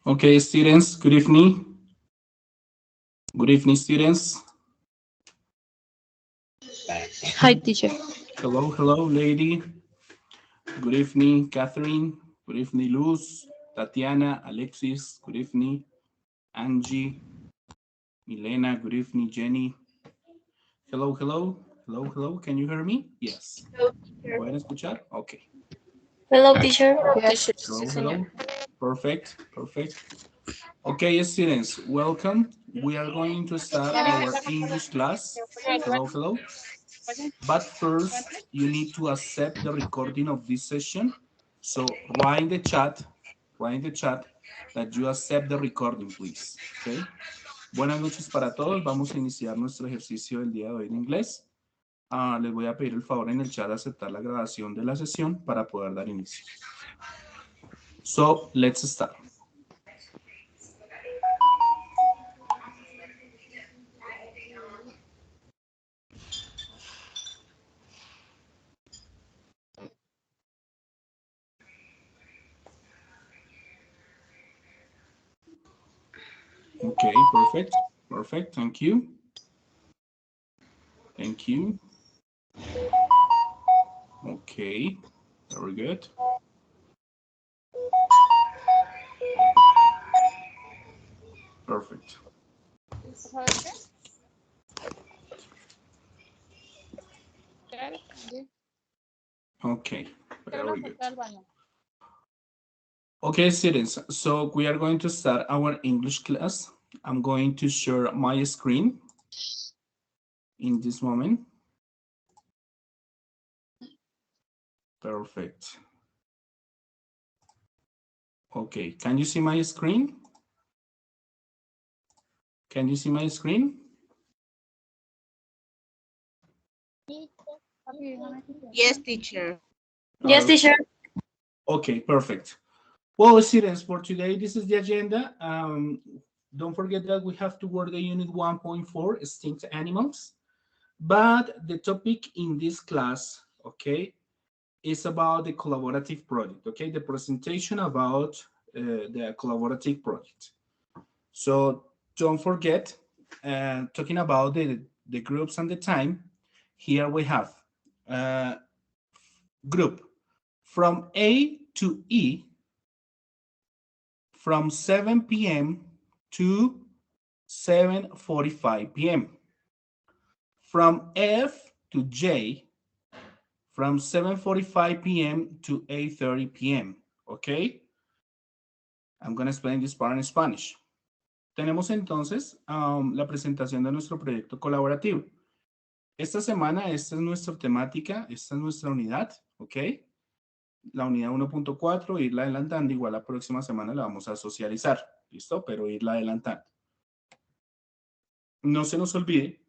Okay, students, good evening. Good evening, students. Hi, teacher. Hello, hello, lady. Good evening, Catherine. Good evening, Luz, Tatiana, Alexis. Good evening, Angie, Milena. Good evening, Jenny. Hello, hello, hello, hello. Can you hear me? Yes. ¿Me pueden escuchar? Okay. Hello, teacher. Yes, sí, Hello, señor. hello. Perfect, perfect. Okay, students, welcome. We are going to start our English class. Hello, hello. But first, you need to accept the recording of this session. So write in the chat that you accept the recording, please. Okay. Buenas noches para todos. Vamos a iniciar nuestro ejercicio del día de hoy en inglés. Les voy a pedir el favor en el chat de aceptar la grabación de la sesión para poder dar inicio. So, let's start. Okay, perfect. Perfect. Thank you. Thank you. Okay, very good. Perfect. Okay, very good. Okay, students, so we are going to start our English class. I'm going to share my screen in this moment. Perfect. Okay, can you see my screen? Can you see my screen? Yes, teacher. Yes, teacher. Okay, perfect. Well, students, for today, this is the agenda. Don't forget that we have to work the unit 1.4, extinct animals. But the topic in this class, okay, is about the collaborative project, okay? The presentation about the collaborative project. So don't forget, talking about the groups and the time, here we have group from A to E from 7 p.m. to 7:45 p.m. From F to J from 7:45 p.m. to 8:30 p.m. Okay? I'm going to explain this part in Spanish. Tenemos entonces la presentación de nuestro proyecto colaborativo. Esta semana, esta es nuestra temática, esta es nuestra unidad, ¿ok? La unidad 1.4, irla adelantando, igual la próxima semana la vamos a socializar, ¿listo? Pero irla adelantando. No se nos olvide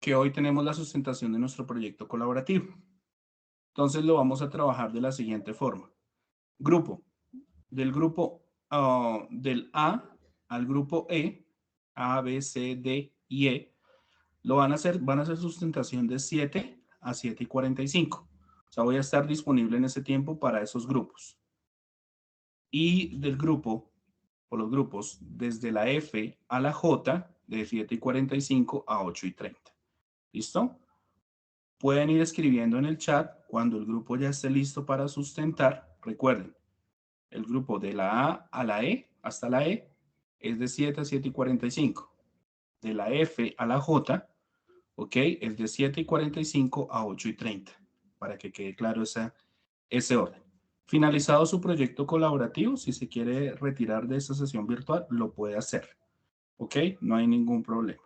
que hoy tenemos la sustentación de nuestro proyecto colaborativo. Entonces lo vamos a trabajar de la siguiente forma. Grupo. Del grupo del A al grupo E, A, B, C, D y E, van a hacer sustentación de 7 a 7:45. O sea, voy a estar disponible en ese tiempo para esos grupos. Y del grupo, o los grupos, desde la F a la J, de 7:45 a 8:30. ¿Listo? Pueden ir escribiendo en el chat cuando el grupo ya esté listo para sustentar. Recuerden, el grupo de la A a la E, hasta la E, es de 7 a 7:45. De la F a la J, ok, es de 7:45 a 8:30. Para que quede claro ese orden. Finalizado su proyecto colaborativo, si se quiere retirar de esta sesión virtual, lo puede hacer. Ok, no hay ningún problema.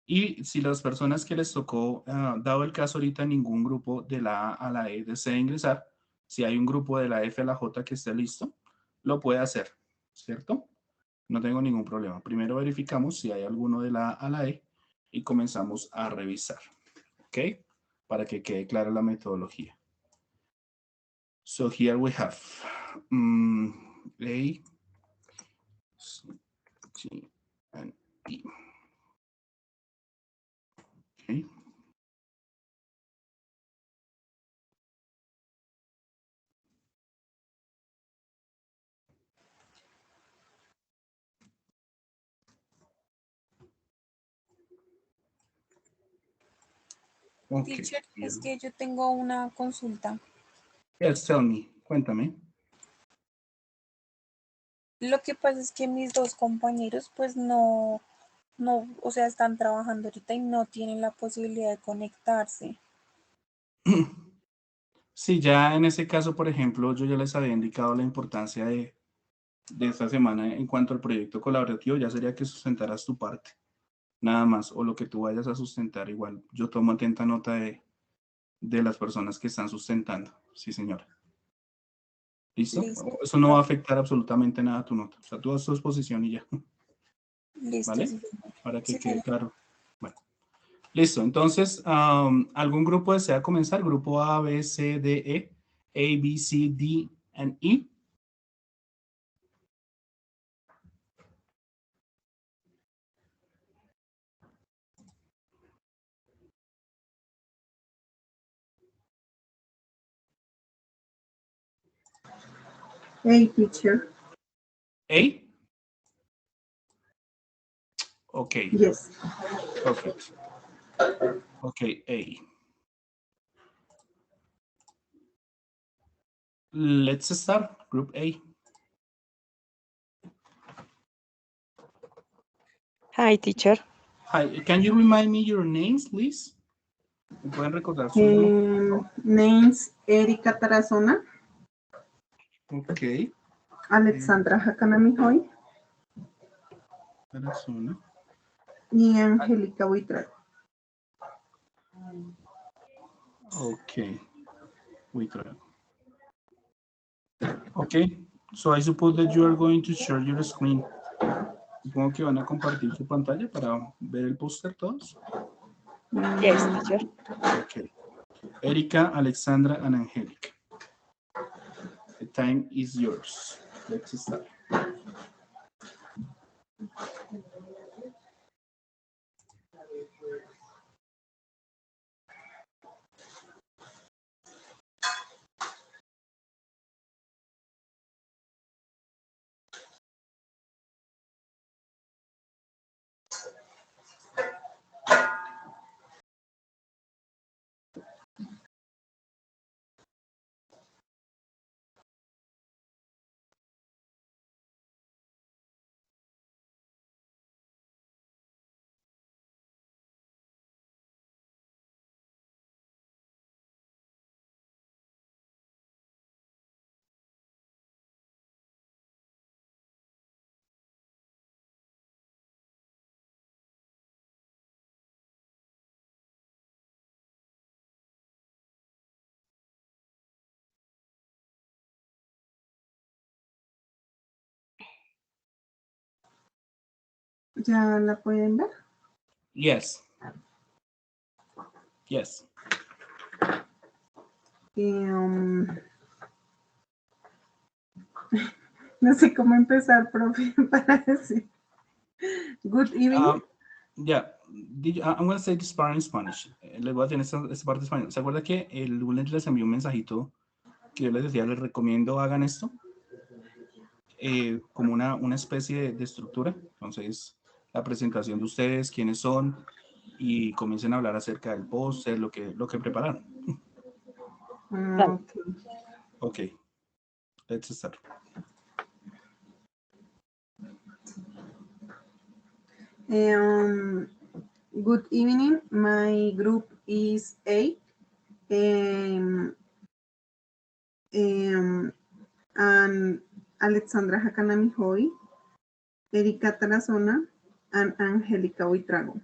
Y si las personas que les tocó, dado el caso ahorita, ningún grupo de la A a la E desea ingresar, si hay un grupo de la F a la J que esté listo, lo puede hacer, ¿cierto? No tengo ningún problema. Primero verificamos si hay alguno de la A a la E y comenzamos a revisar, ¿ok? Para que quede clara la metodología. So here we have A, C, G, and E. Okay. Okay. Teacher, es que yo tengo una consulta. Yes, tell me. Cuéntame. Lo que pasa es que mis dos compañeros pues no, o sea, están trabajando ahorita y no tienen la posibilidad de conectarse. Sí, ya en ese caso, por ejemplo, yo ya les había indicado la importancia de esta semana en cuanto al proyecto colaborativo, ya sería que sustentaras tu parte, nada más, o lo que tú vayas a sustentar igual. Yo tomo atenta nota de las personas que están sustentando. Sí, señora. ¿Listo? Listo. Eso no va a afectar absolutamente nada a tu nota. O sea, tú haz tu exposición y ya. Listo. ¿Vale? Sí, Para que sí, quede señor. claro. Bueno, listo. Entonces, ¿algún grupo desea comenzar? Grupo A, B, C, D, E, A, B, C, D, and E. Hey, teacher. A? Okay. Yes. Perfect. Okay, A. Let's start. Group A. Hi, teacher. Hi, can you remind me your names, please? ¿Me pueden recordar sus nombres? Names Erika Tarazona, Ok. Alexandra Jacanamijoy Persona. y Angélica Buitrago. Ok. We try. Okay. So I suppose that you are going to share your screen. Supongo que van a compartir su pantalla para ver el póster todos. Yes, teacher. Okay. Erika, Alexandra, and Angelica. The time is yours. Let's start. ¿Ya la pueden ver? Yes. Yes. No sé cómo empezar, profe, para decir. Good evening. Yeah. I'm going to say this part in Spanish. Les voy a tener esta parte en español. ¿Se acuerda que el lunes les envié un mensajito que yo les decía, les recomiendo hagan esto? Como una especie de estructura. Entonces, la presentación de ustedes, quiénes son, y comiencen a hablar acerca del póster, lo que prepararon. Okay. Ok. Let's start. Good evening. My group is 8. And Alexandra Jacanamijoy, Erika Tarazona, and Angélica Buitrago.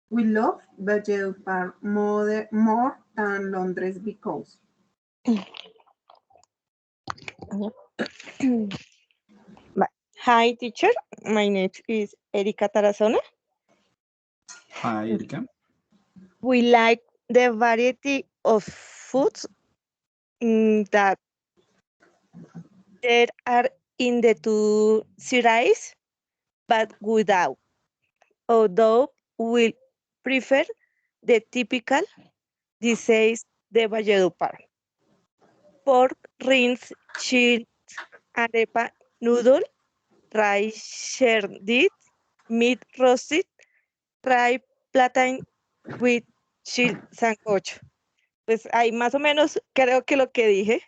We love Valledupar more than Londres because. Hi, teacher. My name is Erika Tarazona. Hi, Erika. We like the variety of foods that there are in the two cities, but without. Although we prefer the typical disease de Valledupar. Pork, rinds, cheese, arepa, noodle, rice, shredded, meat roasted, fried plantain with chili sancocho. Pues ahí más o menos creo que lo que dije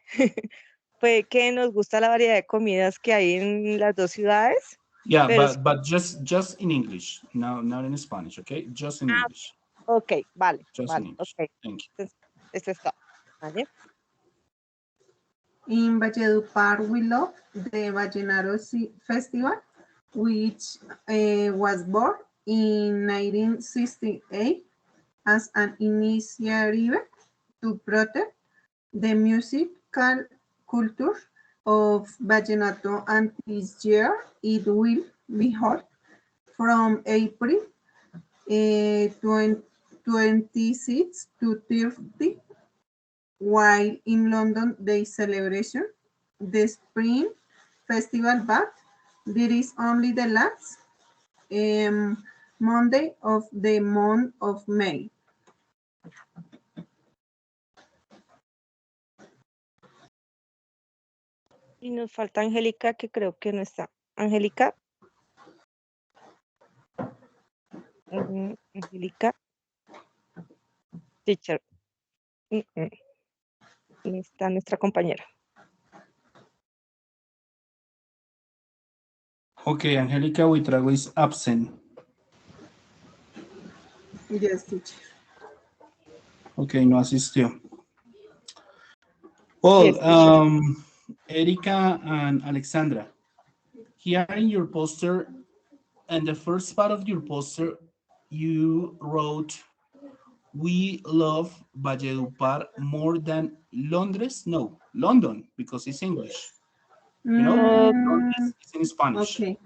fue que nos gusta la variedad de comidas que hay en las dos ciudades. Yeah, Pero but just in English, no, not in Spanish, okay? Just in English. ok, vale, Just in vale, English. ok. Thank you. Entonces, esto es todo, ¿vale? In Valledupar, we love the Vallenato Festival, which was born in 1968 as an initiative to protect the musical culture of Vallenato, and this year it will be held from April 26 to 30, while in London they celebration the Spring Festival, but there is only the last Monday of the month of May. Y nos falta Angélica, que creo que no está. Angélica. Angélica. Teacher. No está nuestra compañera. Okay, Angélica Buitrago is absent. Yes, teacher. Okay, no asistió. Well, Yes, teacher. Erika and Alexandra, here in your poster, and the first part of your poster, you wrote, "We love Valledupar more than Londres." No, London, because it's English. You know, Londres is in Spanish. Okay.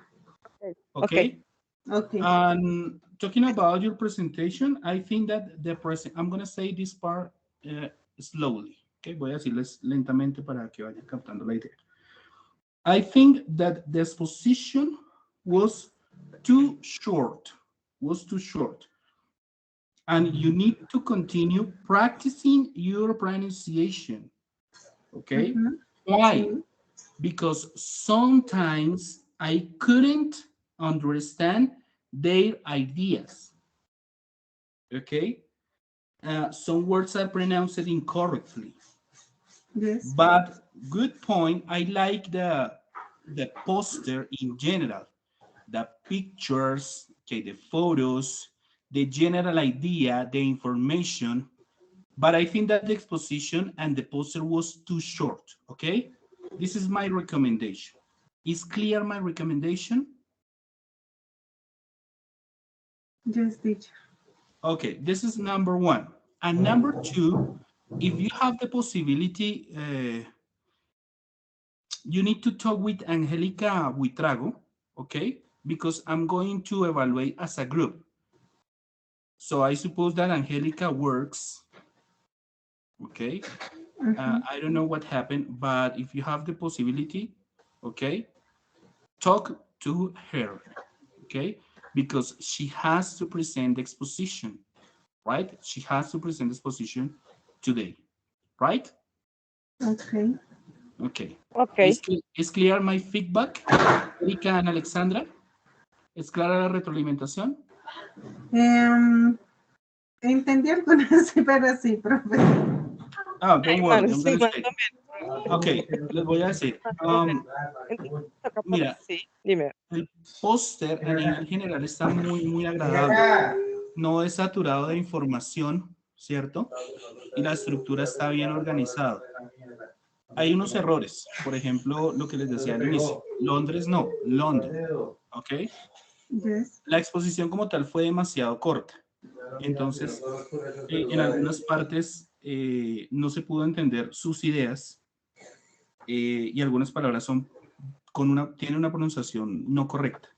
Okay. Okay. And talking about your presentation, I think that I'm going to say this part slowly. Okay, voy a decirles lentamente para que vayan captando la idea. I think that the exposition was too short. And you need to continue practicing your pronunciation. Okay? Why? Because sometimes I couldn't understand their ideas. Okay? Some words are pronounced incorrectly. Yes. But good point. I like the poster in general, the pictures, okay, the photos, the general idea, the information. But I think that the exposition and the poster was too short. Okay, this is my recommendation. Is clear my recommendation? Yes, teacher. Okay, this is number one. And number two, if you have the possibility, you need to talk with Angelica Buitrago, okay? Because I'm going to evaluate as a group. So I suppose that Angelica works, okay? I don't know what happened, but if you have the possibility, okay, talk to her, okay? Because she has to present the exposition, right? She has to present the exposition today, right? Okay. Okay. Okay. ¿Es clear my feedback, Erika and Alexandra? ¿Es clara la retroalimentación? Entendí algunas, pero sí, profe. Oh, don't worry, I'm Sí, going to más say. o menos. Okay, les voy a decir. Mira, Sí, dime. el póster a nivel general está muy agradable. No es saturado de información, ¿cierto? Y la estructura está bien organizada. Hay unos errores, por ejemplo, lo que les decía al inicio. Londres no, London, ¿ok? Yes. La exposición como tal fue demasiado corta. Entonces, en algunas partes no se pudo entender sus ideas y algunas palabras son tienen una pronunciación no correcta,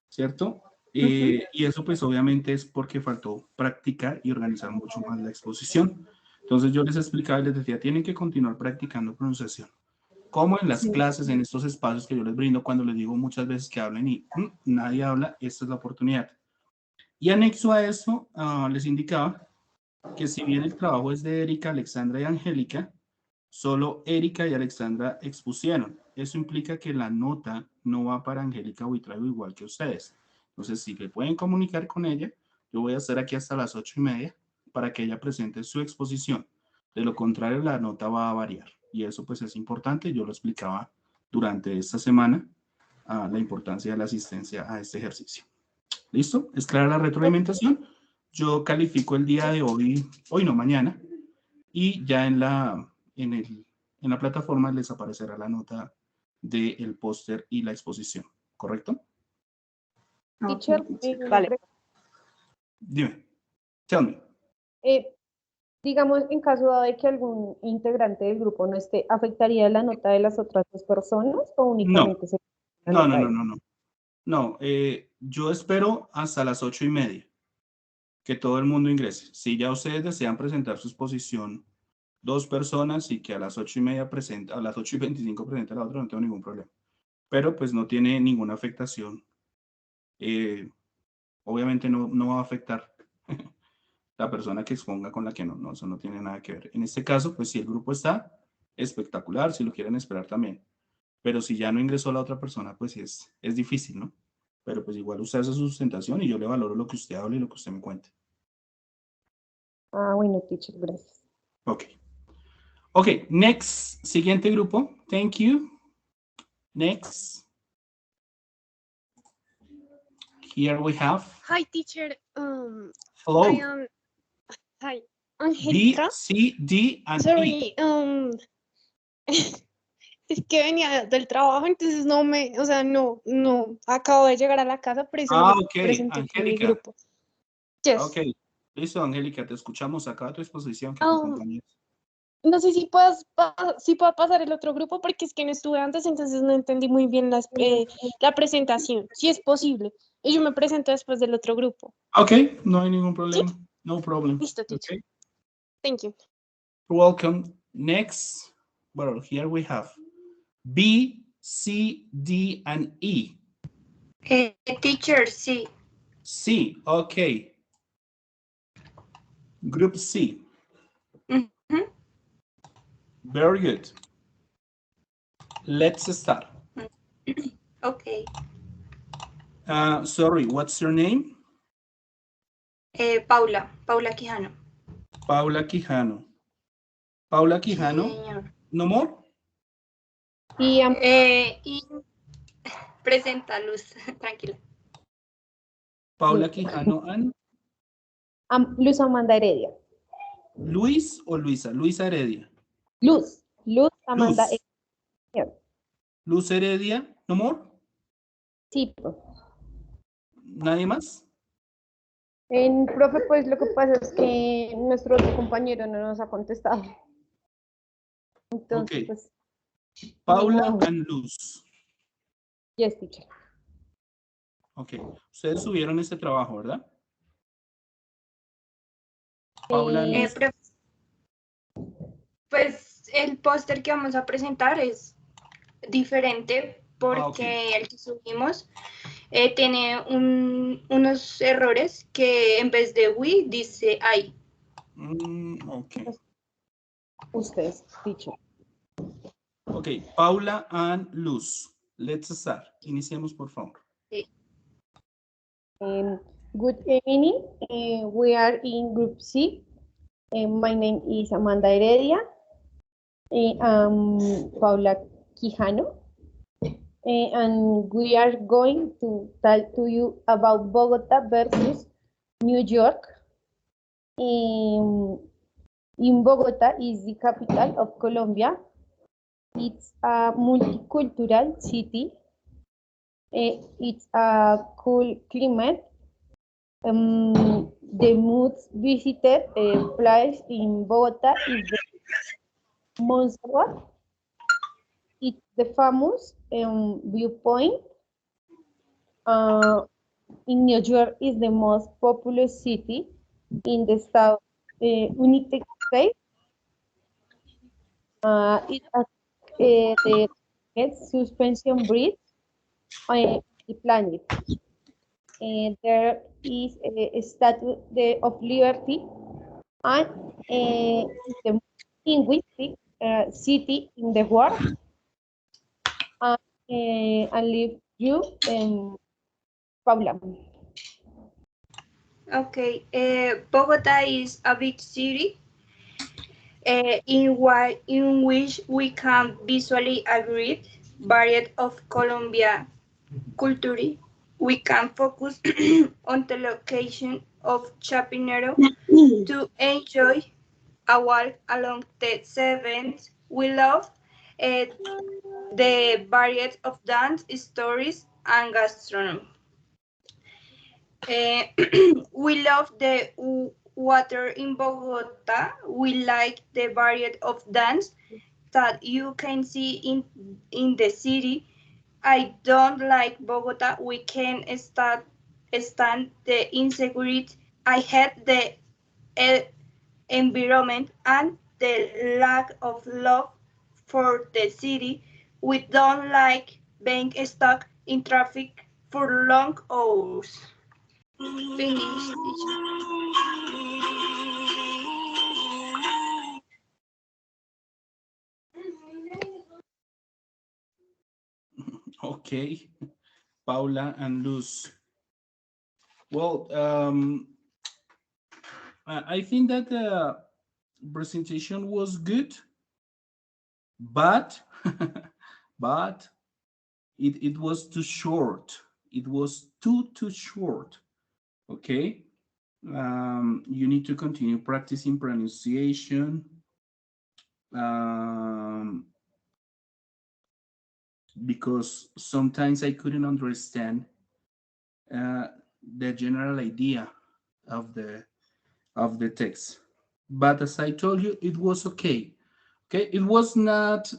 ¿cierto? Y eso pues obviamente es porque faltó practicar y organizar mucho más la exposición. Entonces yo les explicaba y les decía, tienen que continuar practicando pronunciación. Como en las clases, en estos espacios que yo les brindo, cuando les digo muchas veces que hablen y nadie habla, esta es la oportunidad. Y anexo a eso, les indicaba que si bien el trabajo es de Erika, Alexandra y Angélica, solo Erika y Alexandra expusieron. Eso implica que la nota no va para Angélica Buitrago igual que ustedes. Entonces, si le pueden comunicar con ella, yo voy a estar aquí hasta las 8:30 para que ella presente su exposición. De lo contrario, la nota va a variar. Y eso pues es importante. Yo lo explicaba durante esta semana, la importancia de la asistencia a este ejercicio. ¿Listo? ¿Es clara la retroalimentación? Yo califico el día de hoy no, mañana, y ya en la plataforma les aparecerá la nota del póster y la exposición, ¿correcto? Teacher, Vale. Dime, tell me. digamos, en caso dado de que algún integrante del grupo no esté, ¿afectaría la nota de las otras dos personas o únicamente se la nota de él? No, yo espero hasta las 8:30 que todo el mundo ingrese. Si ya ustedes desean presentar su exposición 2 personas y que a las 8:30 presenta, a las 8:25 presenta la otra, no tengo ningún problema. Pero pues no tiene ninguna afectación. Obviamente no va a afectar la persona que exponga con la que no, eso no tiene nada que ver. En este caso, pues si el grupo está, espectacular, si lo quieren esperar también. Pero si ya no ingresó la otra persona, pues es difícil, ¿no? Pero pues igual usted hace su sustentación y yo le valoro lo que usted hable y lo que usted me cuente. Ah, bueno, teacher, gracias. Ok, next, siguiente grupo. Thank you. Next. Here we have. Hi, teacher. Hello. I am. Hi, B, Angélica. C, D, and E. Sorry. Es que venía del trabajo, entonces o sea, no, acabo de llegar a la casa, por eso no me Ok, presenté con mi Angélica. grupo. Yes. Ok, listo, Angélica, te escuchamos acá a tu exposición. Que te acompañes. No sé si si puedo pasar el otro grupo porque es que no estuve antes, entonces no entendí muy bien la presentación. Si es posible. Y yo me presento después del otro grupo. Ok, no hay ningún problema. No problem. Listo, teacher. Okay. Thank you. You're welcome. Next, well, here we have B, C, D, and E. Teacher, sí. C, okay. Group C. Mhm. Very good. Let's start. Okay. Sorry, what's your name? Paula Quijano. Paula Quijano. Paula Quijano. Sí, señor. No more? Y Y presenta Luz, tranquila. Paula Quijano and Luz Amanda Heredia. Luis o Luisa? Luisa Heredia. Luz Amanda Luz. Heredia. Luz Heredia. No more? Sí, pues. ¿Nadie más? Profe, pues lo que pasa es que nuestro otro compañero no nos ha contestado. Entonces, Ok. pues. Paula No. and Luz. Yes, teacher. Ok. Ustedes subieron este trabajo, ¿verdad? Paula and Luz. Pues el póster que vamos a presentar es diferente porque ok. el que subimos tiene unos errores que en vez de we dice I. Ok. Ustedes, teacher. Ok. Paula and Luz. Let's start. Iniciemos, por favor. Sí. Good evening. We are in Group C. My name is Amanda Heredia. I'm Paula Quijano. And we are going to talk to you about Bogota versus New York. In Bogota is the capital of Colombia. It's a multicultural city. It's a cool climate. The most visited place in Bogota is the Montserrat. It's the famous viewpoint. In New York is the most populous city in the United States. It has the suspension bridge on the planet. There is a Statue of Liberty and the linguistic city in the world. And leave you Paula. Okay, Bogota is a big city in which we can visually agree variety of Colombia culture. We can focus on the location of Chapinero to enjoy a walk along the seventh. We love the variety of dance, stories, and gastronomy. We love the water in Bogota. We like the variety of dance that you can see in the city. I don't like Bogota. We can stand the insecurity. I hate the environment and the lack of love for the city. We don't like being stuck in traffic for long hours. Finish, teacher. Okay, Paula and Luz. Well, I think that the presentation was good, but but it was too short. It was too short. Okay, you need to continue practicing pronunciation. Because sometimes I couldn't understand the general idea of the text. But as I told you, it was okay. Okay, it was not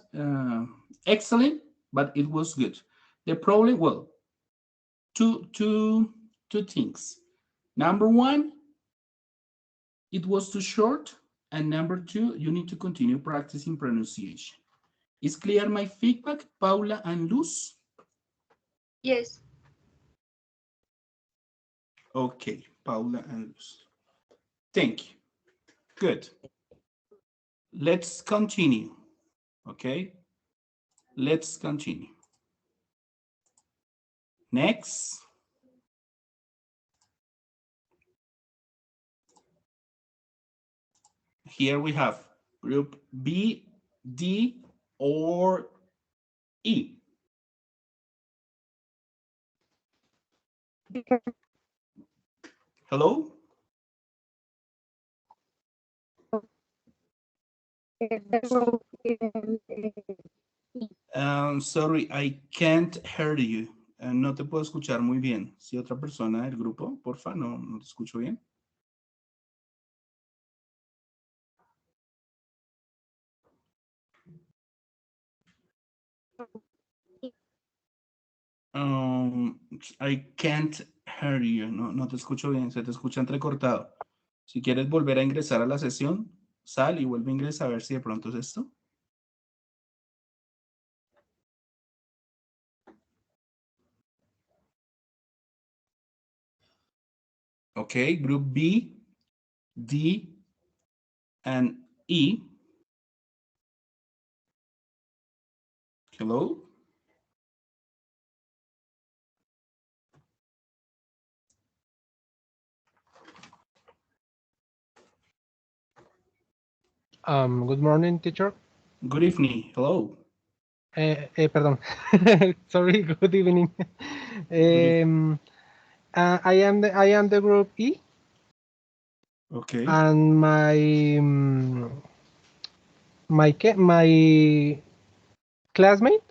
excellent, but it was good. The problem, well, two things. Number one, it was too short, and number two, you need to continue practicing pronunciation. Is clear my feedback, Paula and Luz? Yes. Okay, Paula and Luz. Thank you. Good. Let's continue. Okay. Let's continue. Next. Here we have group B, D, or E. Hello? Sorry, I can't hear you. No te puedo escuchar muy bien. Si otra persona del grupo, porfa, no te escucho bien. I can't hear you. No te escucho bien, se te escucha entrecortado. Si quieres volver a ingresar a la sesión, sal y vuelve a ingresar a ver si de pronto es esto. Okay, group B, D, and E. Hello? Good morning, teacher. Good evening. Hello. Perdón. Sorry. Good evening. I am the group E. Okay. And my classmate.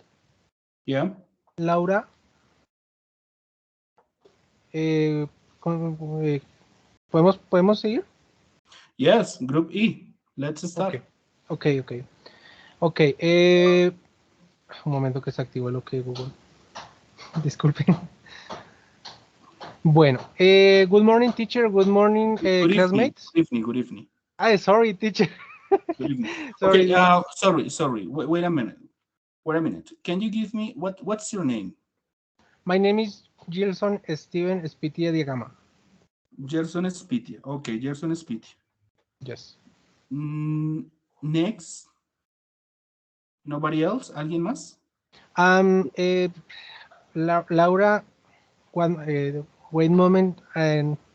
Yeah. Laura. ¿Podemos seguir? Yes, group E. Let's start. Okay. Un momento que se activó lo que Google. Disculpen. Bueno, good morning, teacher. Good morning, classmates. Good evening. Sorry, teacher. Good evening. Sorry. Okay, sorry. Wait a minute. Can you give me, what's your name? My name is Gilson Steven Spitia Diagama. Gerson Spitia. Okay, Gerson Spitia. Yes. Next. Nobody else? ¿Alguien más? Laura wait moment,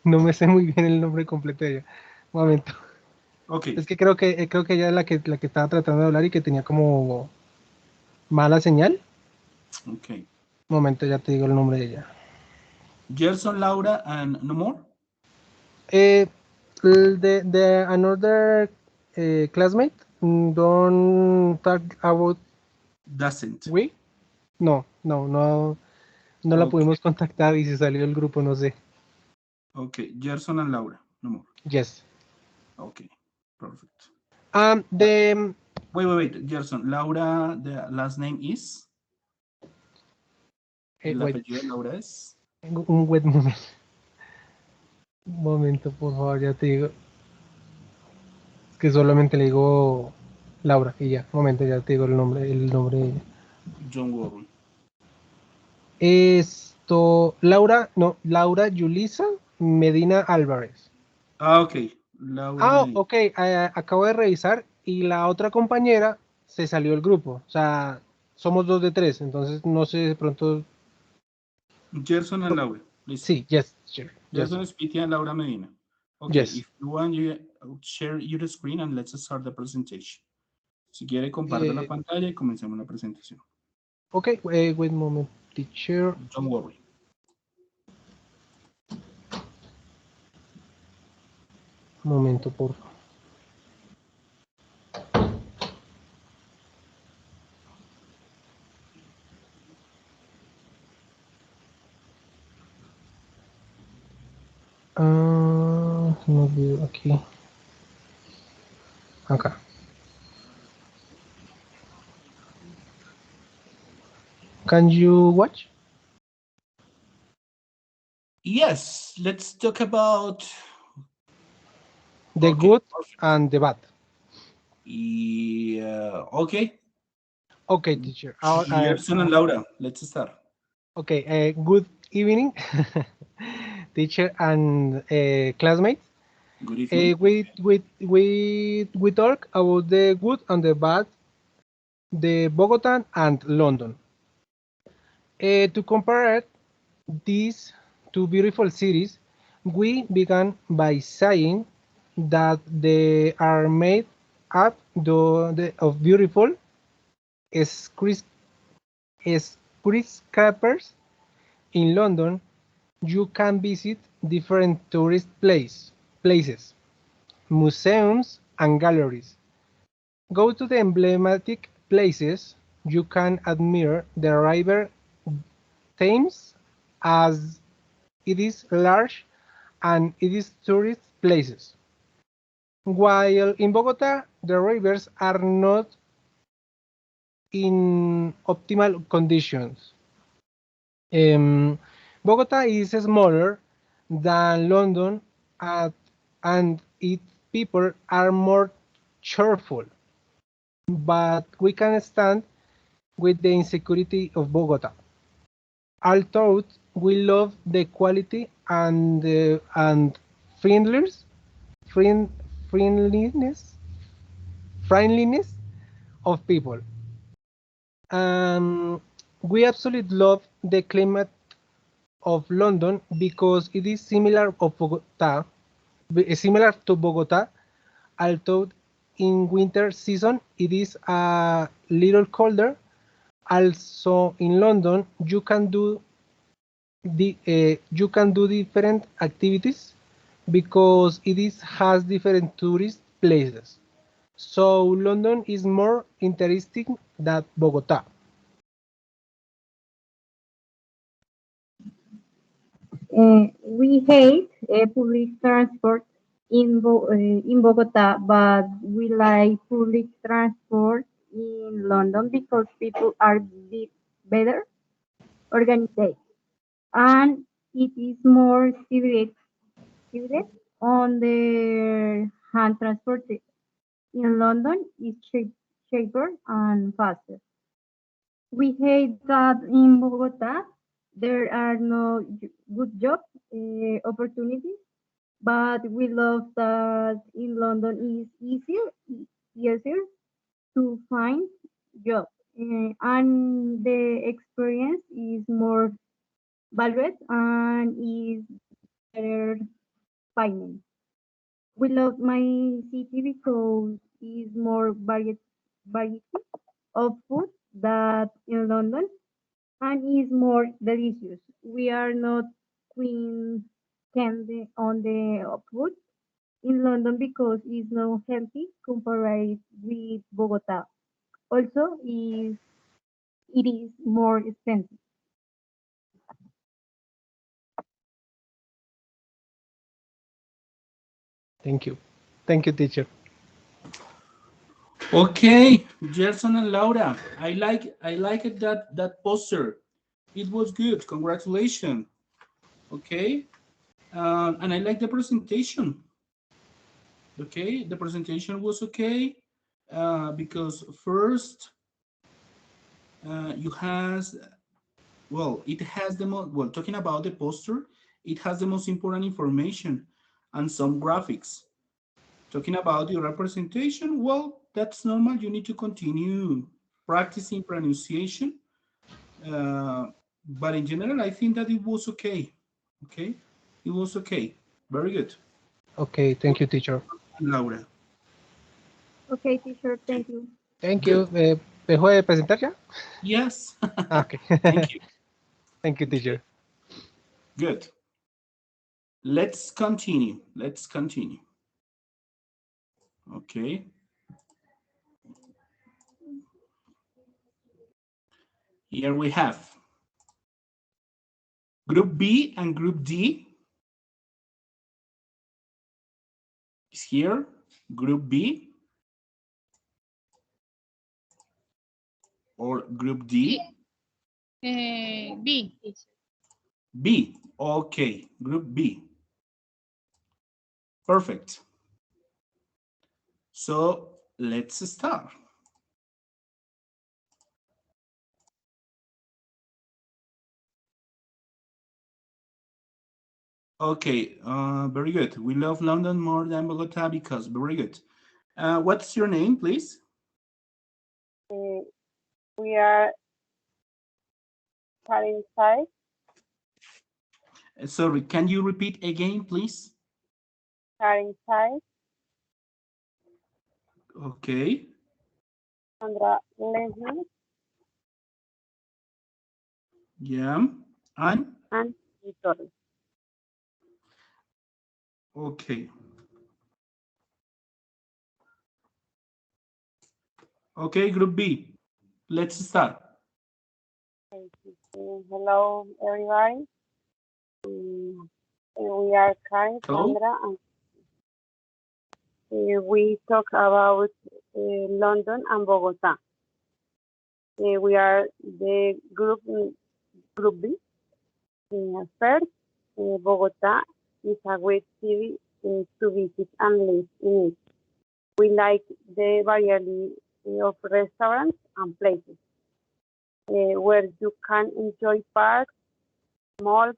no me sé muy bien el nombre completo de ella. Un momento. Ok. Es que creo que ella es la que estaba tratando de hablar y que tenía como mala señal. Ok. Un momento, ya te digo el nombre de ella. Gerson, Laura, and no more? The another classmate don't talk about Doesn't. we. No la Ok. pudimos contactar y se salió del grupo, no sé. Ok. Gerson and Laura, no more. Yes. Ok. Perfect. Wait. Gerson, Laura, the last name is? El Wait, apellido de Laura es? un wait moment. Un momento, por favor, ya te digo. Es que solamente le digo Laura y ya. Un momento, ya te digo el nombre de ella. Don't worry. Laura Yulisa Medina Álvarez. Ah, ok. Laura Medina. Ok, acabo de revisar y la otra compañera se salió del grupo. O sea, somos 2 de 3, entonces no sé de pronto. Gerson and Laura. Listo. Sí, yes, sure. Gerson Spitia and Laura Medina. Okay, Yes. if you want, you share your screen and let's start the presentation. Si quiere, comparte la pantalla y comencemos la presentación. Ok, wait a moment, teacher. Don't worry. Un momento, por favor. No veo aquí. Acá. Can you watch? Yes, let's talk about The good and the bad. Yeah, okay. Okay, teacher. Gerson and Laura, let's start. Okay, good evening, teacher and classmates. Good evening. We talk about the good and the bad, the Bogota and London. To compare these two beautiful cities, we began by saying that they are made up of beautiful skyscrapers. In London, you can visit different tourist places, museums, and galleries. Go to the emblematic places. You can admire the river Thames as it is large and it is tourist places. While in Bogota, the rivers are not in optimal conditions. Bogota is smaller than London and its people are more cheerful, but we can stand with the insecurity of Bogota. Although we love the quality and friendliness, friendliness of people. We absolutely love the climate of London because it is similar to Bogota, although in winter season it is a little colder. Also in London you can do different activities because has different tourist places. So London is more interesting than Bogota. We hate public transport in Bogota, but we like public transport in London because people are better organized and it is more civilized on the hand transport. In London, it's cheaper and faster. We hate that in Bogota there are no good job opportunities, but we love that in London is easier to find job, and the experience is more Valred and is better payment. We love my city because it's more variety of food than in London and is more delicious. We are not queen candy on the food in London because it's not healthy compared with Bogota. Also, it is more expensive. Thank you. Thank you, teacher. Okay, Gerson and Laura, I like it that poster. It was good. Congratulations. Okay, and I like the presentation. Okay, the presentation was okay because first you has well, it has the most well. Talking about the poster, it has the most important information and some graphics. Talking about the representation, well, that's normal. You need to continue practicing pronunciation. But in general, I think that it was okay. Okay, it was okay. Very good. Okay, thank you, teacher. Laura. Okay, teacher, thank you. Thank Good. you. ¿Dejó de presentar ya? Yes. Okay. Thank you. Thank you, teacher. Good. Let's continue. Let's continue. Okay. Here we have Group B and Group D is here. Group B or Group D? B. B. Okay. Group B. Perfect. So let's start. Okay, very good. We love London more than Bogota because very good. What's your name, please? We are inside. Sorry, can you repeat again, please? Inside. Okay. Sandra Leslie. Yeah. And Victoria. Okay. Okay, Group B. Let's start. Hello, everybody. We are Karen, Sandra, and we talk about London and Bogota. We are the group B. First, Bogota is a great city to visit and live in it. We like the variety of restaurants and places where you can enjoy parks, malls,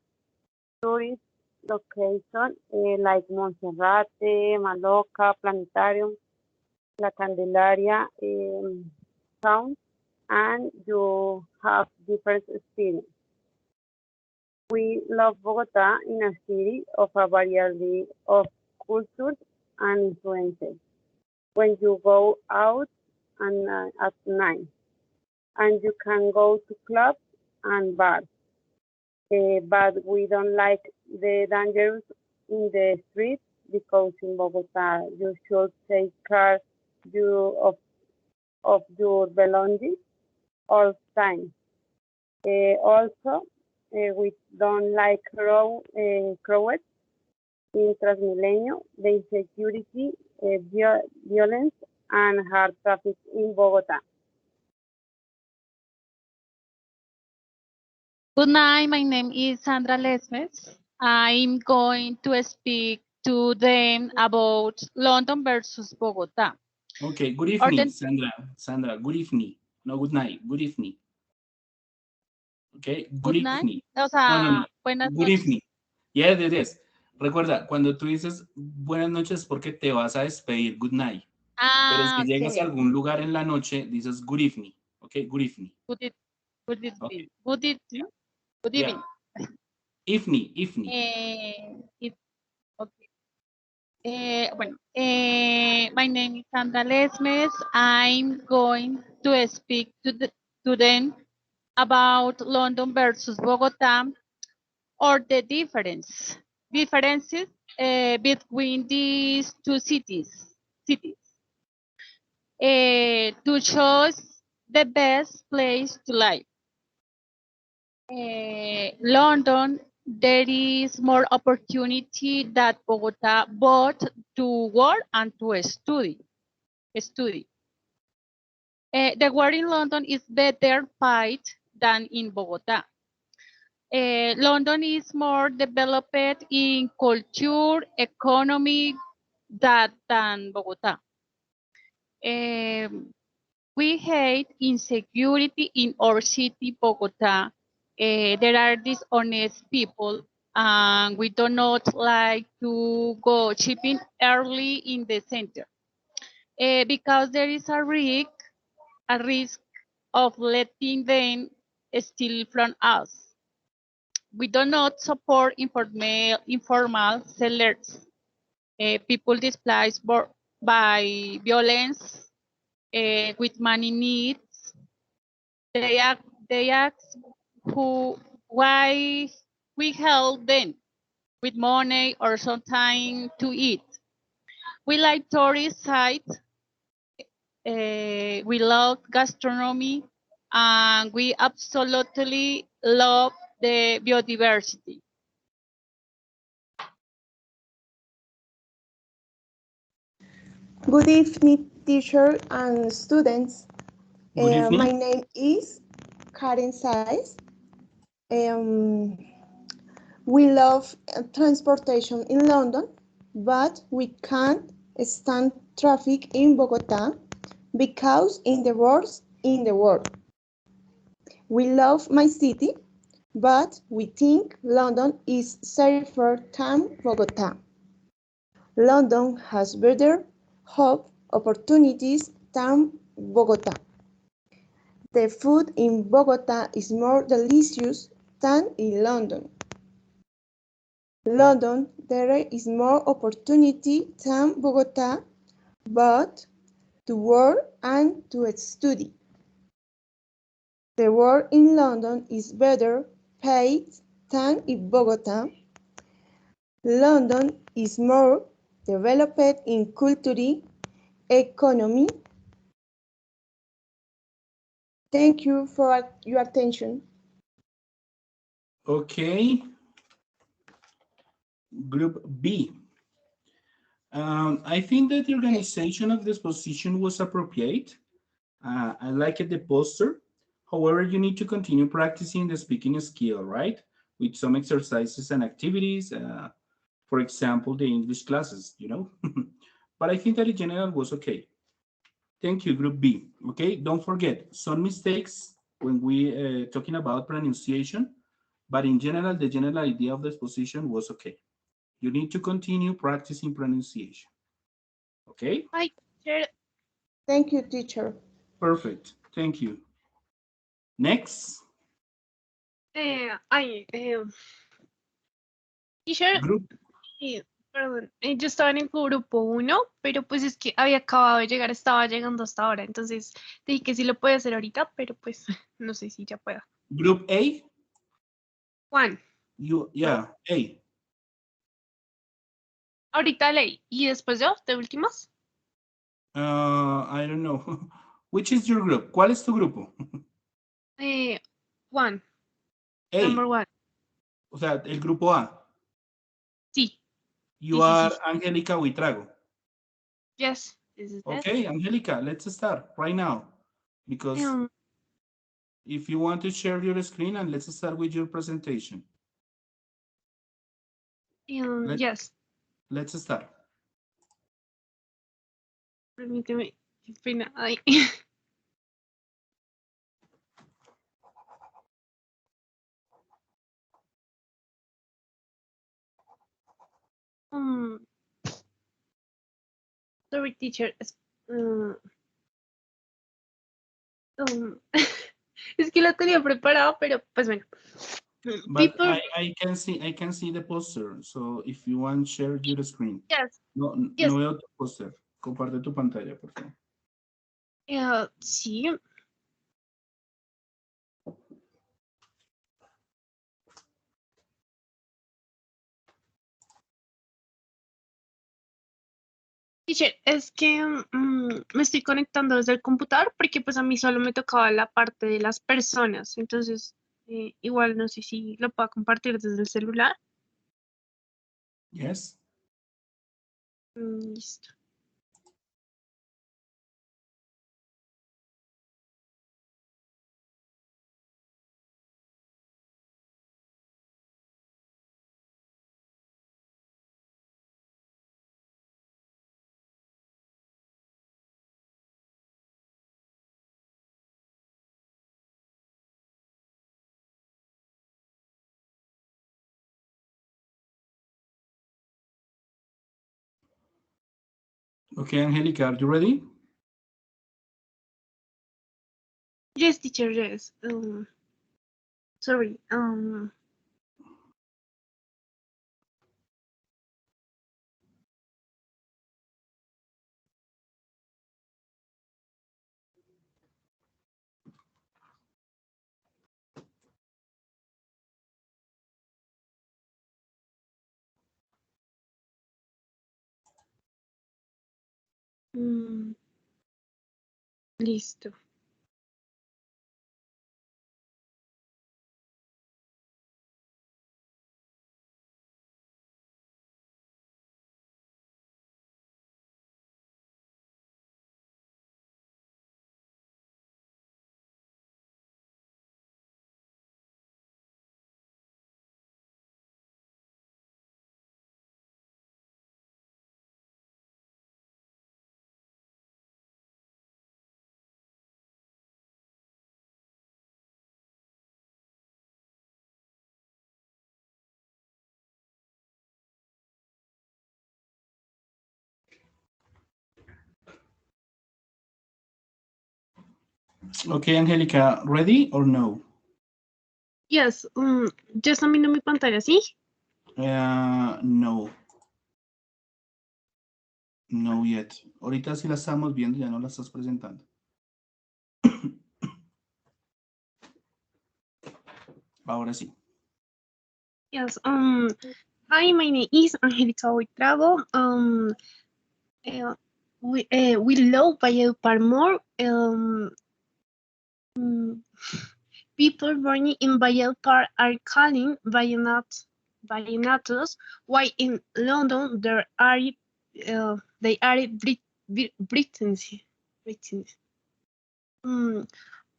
tourist locations like Monserrate, Maloca, Planetarium, La Candelaria, town, and you have different experiences. We love Bogota in a city of a variety of cultures and influences. When you go out and at night, and you can go to clubs and bars. But we don't like the dangers in the streets because in Bogota you should take care of your belongings all the time. Also, we don't like crowds in Transmilenio, the insecurity, violence, and hard traffic in Bogota. Good night, my name is Sandra Lesmes. I'm going to speak to them about London versus Bogota. Okay, good evening, Sandra. Sandra, good evening. No, good night. Good evening. Okay, good evening. O sea, no. buenas Good noches. evening. Yes, it is. Recuerda, cuando tú dices buenas noches es porque te vas a despedir, good night. Pero si llegas a algún lugar en la noche, dices good evening. Okay, good evening. Good evening. Okay. Good evening. Good evening. Ifni. Bueno, my name is Sandra Lesmes. I'm going to speak to them about London versus Bogota, or the differences between these two cities. To choose the best place to live. London, there is more opportunity than Bogota, both to work and to study. The work in London is better paid than in Bogota. London is more developed in culture, economy than Bogota. We hate insecurity in our city, Bogota. There are dishonest people, and we do not like to go shopping early in the center because there is a risk of letting them steal from us. We do not support informal sellers, people displaced by violence, with money needs. They ask why we help them with money or some time to eat. We like tourist sites. We love gastronomy, and we absolutely love the biodiversity. Good evening, teacher and students. Good evening. My name is Karen Saiz. We love transportation in London, but we can't stand traffic in Bogota because it's the worst in the world. We love my city, but we think London is safer than Bogota. London has better job opportunities than Bogota. The food in Bogota is more delicious than in London. London, there is more opportunity than Bogota, but to work and to study. The work in London is better paid than in Bogota. London is more developed in culture, economy. Thank you for your attention. Okay. Group B. I think that the organization of this position was appropriate. I like the poster. However, you need to continue practicing the speaking skill, right? With some exercises and activities. For example, the English classes, you know. But I think that in general was okay. Thank you, Group B. Okay, don't forget some mistakes when we talking about pronunciation, but in general, the general idea of this position was okay. You need to continue practicing pronunciation. Okay? Hi, teacher. Thank you, teacher. Perfect. Thank you. Next. Teacher, Group. perdón, yo estaba en el grupo 1, pero pues es que había acabado de llegar, estaba llegando hasta ahora, entonces dije que sí lo puede hacer ahorita, pero pues no sé si ya pueda. Group A? Juan. Yeah, A. Ahorita leí. ¿Y después de últimas? I don't know. Which is your group? ¿Cuál es tu grupo? One. A. Number 1. O sea, el grupo A. Sí. You are Angélica Huitrago. Yes. This is okay, Angélica, let's start right now. Because if you want to share your screen, and let's start with your presentation. Yes. Let's start. Permíteme. Qué pena. Ay. Sorry, teacher. Es que lo tenía preparado, pero pues bueno. But People, I can see the poster. So if you want, share your screen. yes, No, yes, no veo tu poster. Comparte tu pantalla, por favor. sí. Teacher, es que me estoy conectando desde el computador porque pues a mí solo me tocaba la parte de las personas, entonces igual no sé si lo puedo compartir desde el celular. Yes. Listo. Okay, Angelica, are you ready? Yes, teacher, yes. Sorry. Listo. Okay, Angelica, ready or no? Yes, ¿ya están viendo mi pantalla, sí? No. No yet. Ahorita sí la estamos viendo, ya no la estás presentando. Ahora sí. Yes. Hi, my name is Angelica Buitrago. We love Valledupar more. People born in Valledupar are calling vallenatos, while in London they are Britons.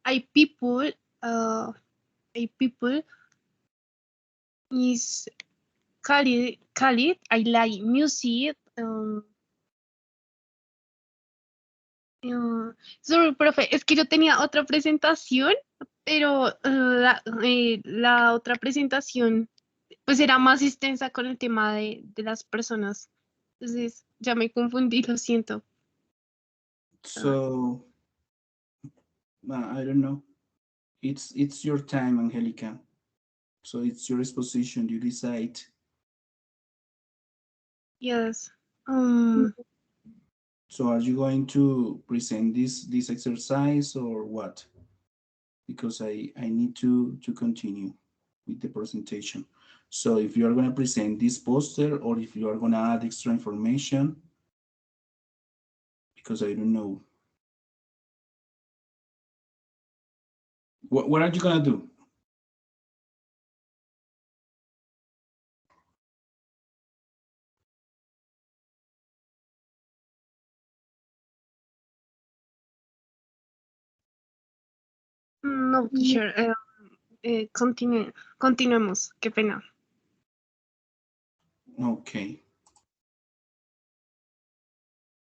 I people is Khalid. I like music. Sorry, profe, es que yo tenía otra presentación, pero la otra presentación pues era más extensa con el tema de las personas. Entonces ya me confundí, lo siento. So, I don't know. It's your time, Angelica. So it's your exposition. You decide. Yes. So are you going to present this exercise or what? Because I need to continue with the presentation. So if you are going to present this poster or if you are going to add extra information, because I don't know. What are you going to do? No, teacher. Continuemos. Qué pena. Okay.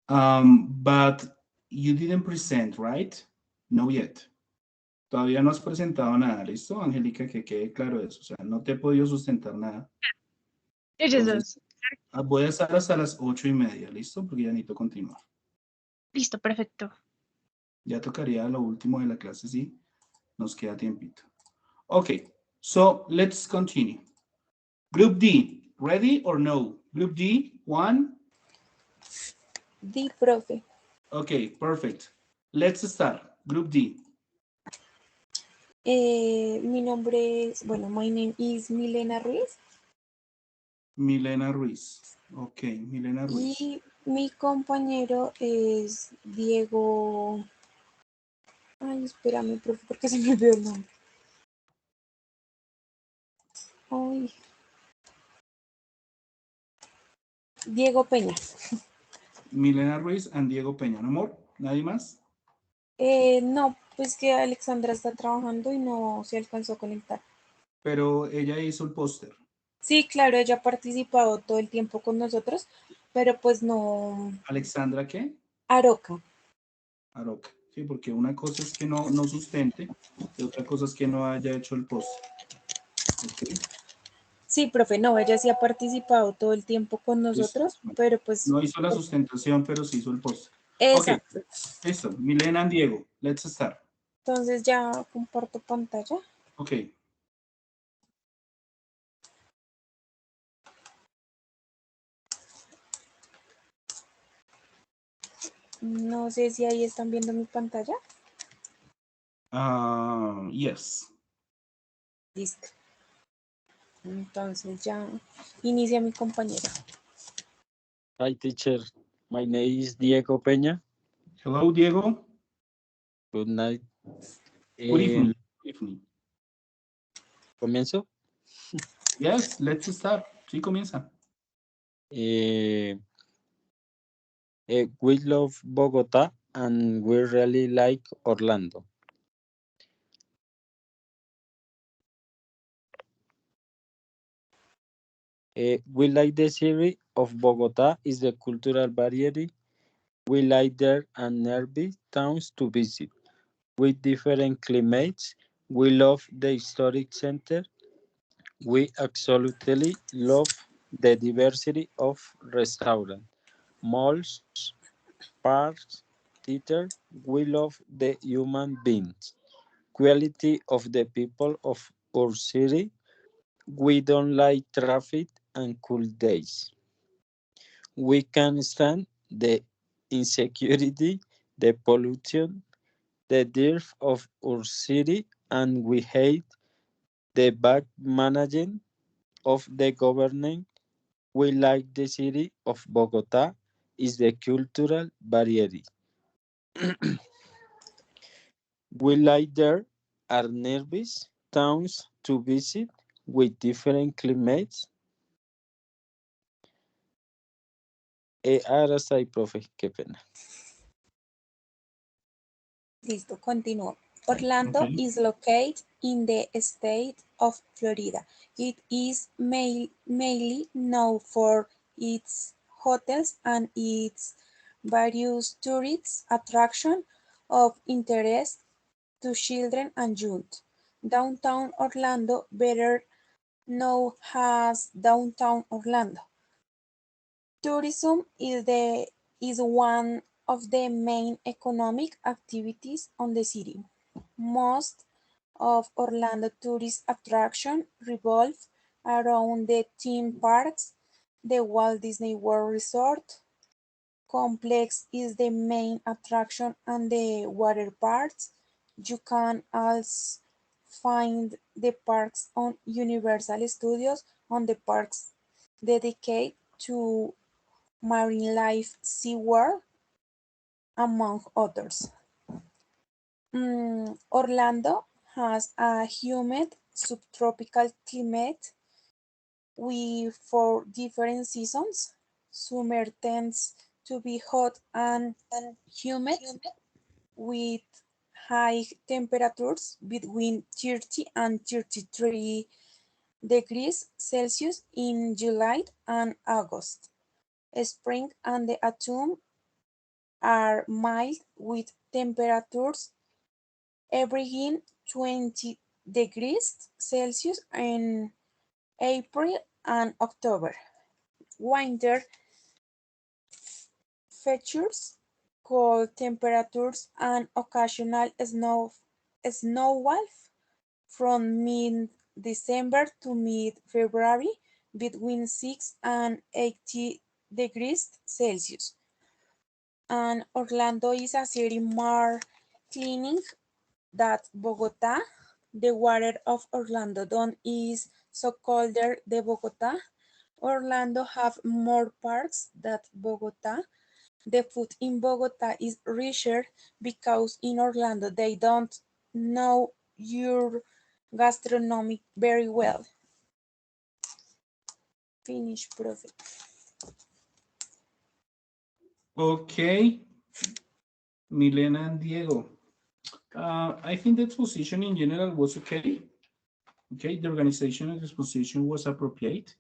But you didn't present, right? No yet. Todavía no has presentado nada, ¿listo, Angélica? Que quede claro eso. O sea, no te he podido sustentar nada. Entonces, voy a estar hasta las 8:30, ¿listo? Porque ya necesito continuar. Listo, perfecto. Ya tocaría lo último de la clase, sí. Nos queda tiempito. Ok, So let's continue. Group D, ready or no? Group D, 1. D, profe. Okay, perfect. Let's start. Group D. Mi nombre es, bueno, my name is Milena Ruiz. Milena Ruiz. Ok, Milena Ruiz. Y mi compañero es Diego. Ay, espérame, profe, porque se me olvidó el nombre. Ay. Diego Peña. Milena Ruiz and Diego Peña. ¿No more? ¿Nadie más? No, pues que Alexandra está trabajando y no se alcanzó a conectar. Pero ella hizo el póster. Sí, claro, ella ha participado todo el tiempo con nosotros, pero pues no. ¿Alexandra qué? Aroca. Aroca. Sí, porque una cosa es que no sustente y otra cosa es que no haya hecho el póster. Ok. Sí, profe, no, ella sí ha participado todo el tiempo con nosotros, Listo. pero pues. No hizo la sustentación, pero sí hizo el póster. Exacto. Ok, listo. Milena and Diego, let's start. Entonces ya comparto pantalla. Ok. No sé si ahí están viendo mi pantalla. Yes. Listo. Entonces ya inicia mi compañera. Hi, teacher. My name is Diego Peña. Hello, Diego. Good night. Good evening. ¿Comienzo? Yes, let's start. Sí, comienza. We love Bogota and we really like Orlando. We like the city of Bogota is the cultural variety. We like there and nearby towns to visit. With different climates, we love the historic center. We absolutely love the diversity of restaurants, malls, parks, theater. We love the human beings, quality of the people of our city. We don't like traffic and cool days. We can stand the insecurity, the pollution, the dearth of our city, and we hate the bad managing of the government. We like the city of Bogota is the cultural variety. We like there are nervous towns to visit with different climates. Ahora está ahí, profe, qué pena. Listo, continúo. Orlando is located in the state of Florida. It is mainly known for its hotels and its various tourist attractions of interest to children and youth. Downtown Orlando, better known as Downtown Orlando. Tourism is one of the main economic activities on the city. Most of Orlando tourist attractions revolve around the theme parks. The Walt Disney World Resort complex is the main attraction and the water parks. You can also find the parks on Universal Studios on the parks dedicated to marine life, SeaWorld, among others. Orlando has a humid subtropical climate with 4 different seasons. Summer tends to be hot and humid with high temperatures between 30 and 33 degrees Celsius in July and August. Spring and the autumn are mild with temperatures averaging 20 degrees Celsius in April and October. Winter features cold temperatures and occasional snowfall from December to mid-February between 6 and 80 degrees Celsius. And Orlando is a city more cleaning than Bogota. The water of Orlando don't is so colder than Bogota. Orlando have more parks than Bogota. The food in Bogota is richer because in Orlando they don't know your gastronomy very well. Finish, Profe. Okay, Milena and Diego. I think the exposition in general was okay. Okay, the organization of the exposition was appropriate.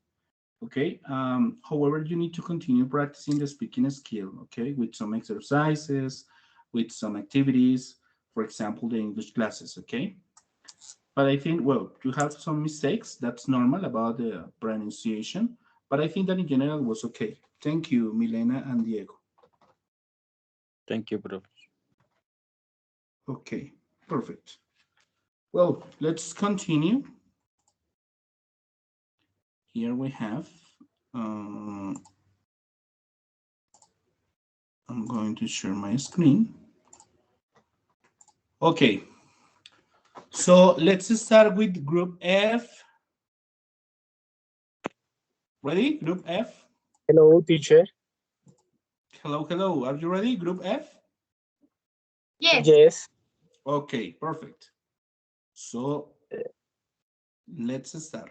Okay, however, you need to continue practicing the speaking skill, okay, with some exercises, with some activities, for example, the English classes, okay? But I think, well, you have some mistakes, that's normal about the pronunciation, but I think that in general was okay. Thank you, Milena and Diego. Thank you, Prof. Okay, perfect. Well, let's continue. Here we have, I'm going to share my screen. Okay, so let's start with group F. Ready, group F? Hello, teacher. Hello, hello. Are you ready, group F? Yes. Yes. Okay, perfect. So let's start.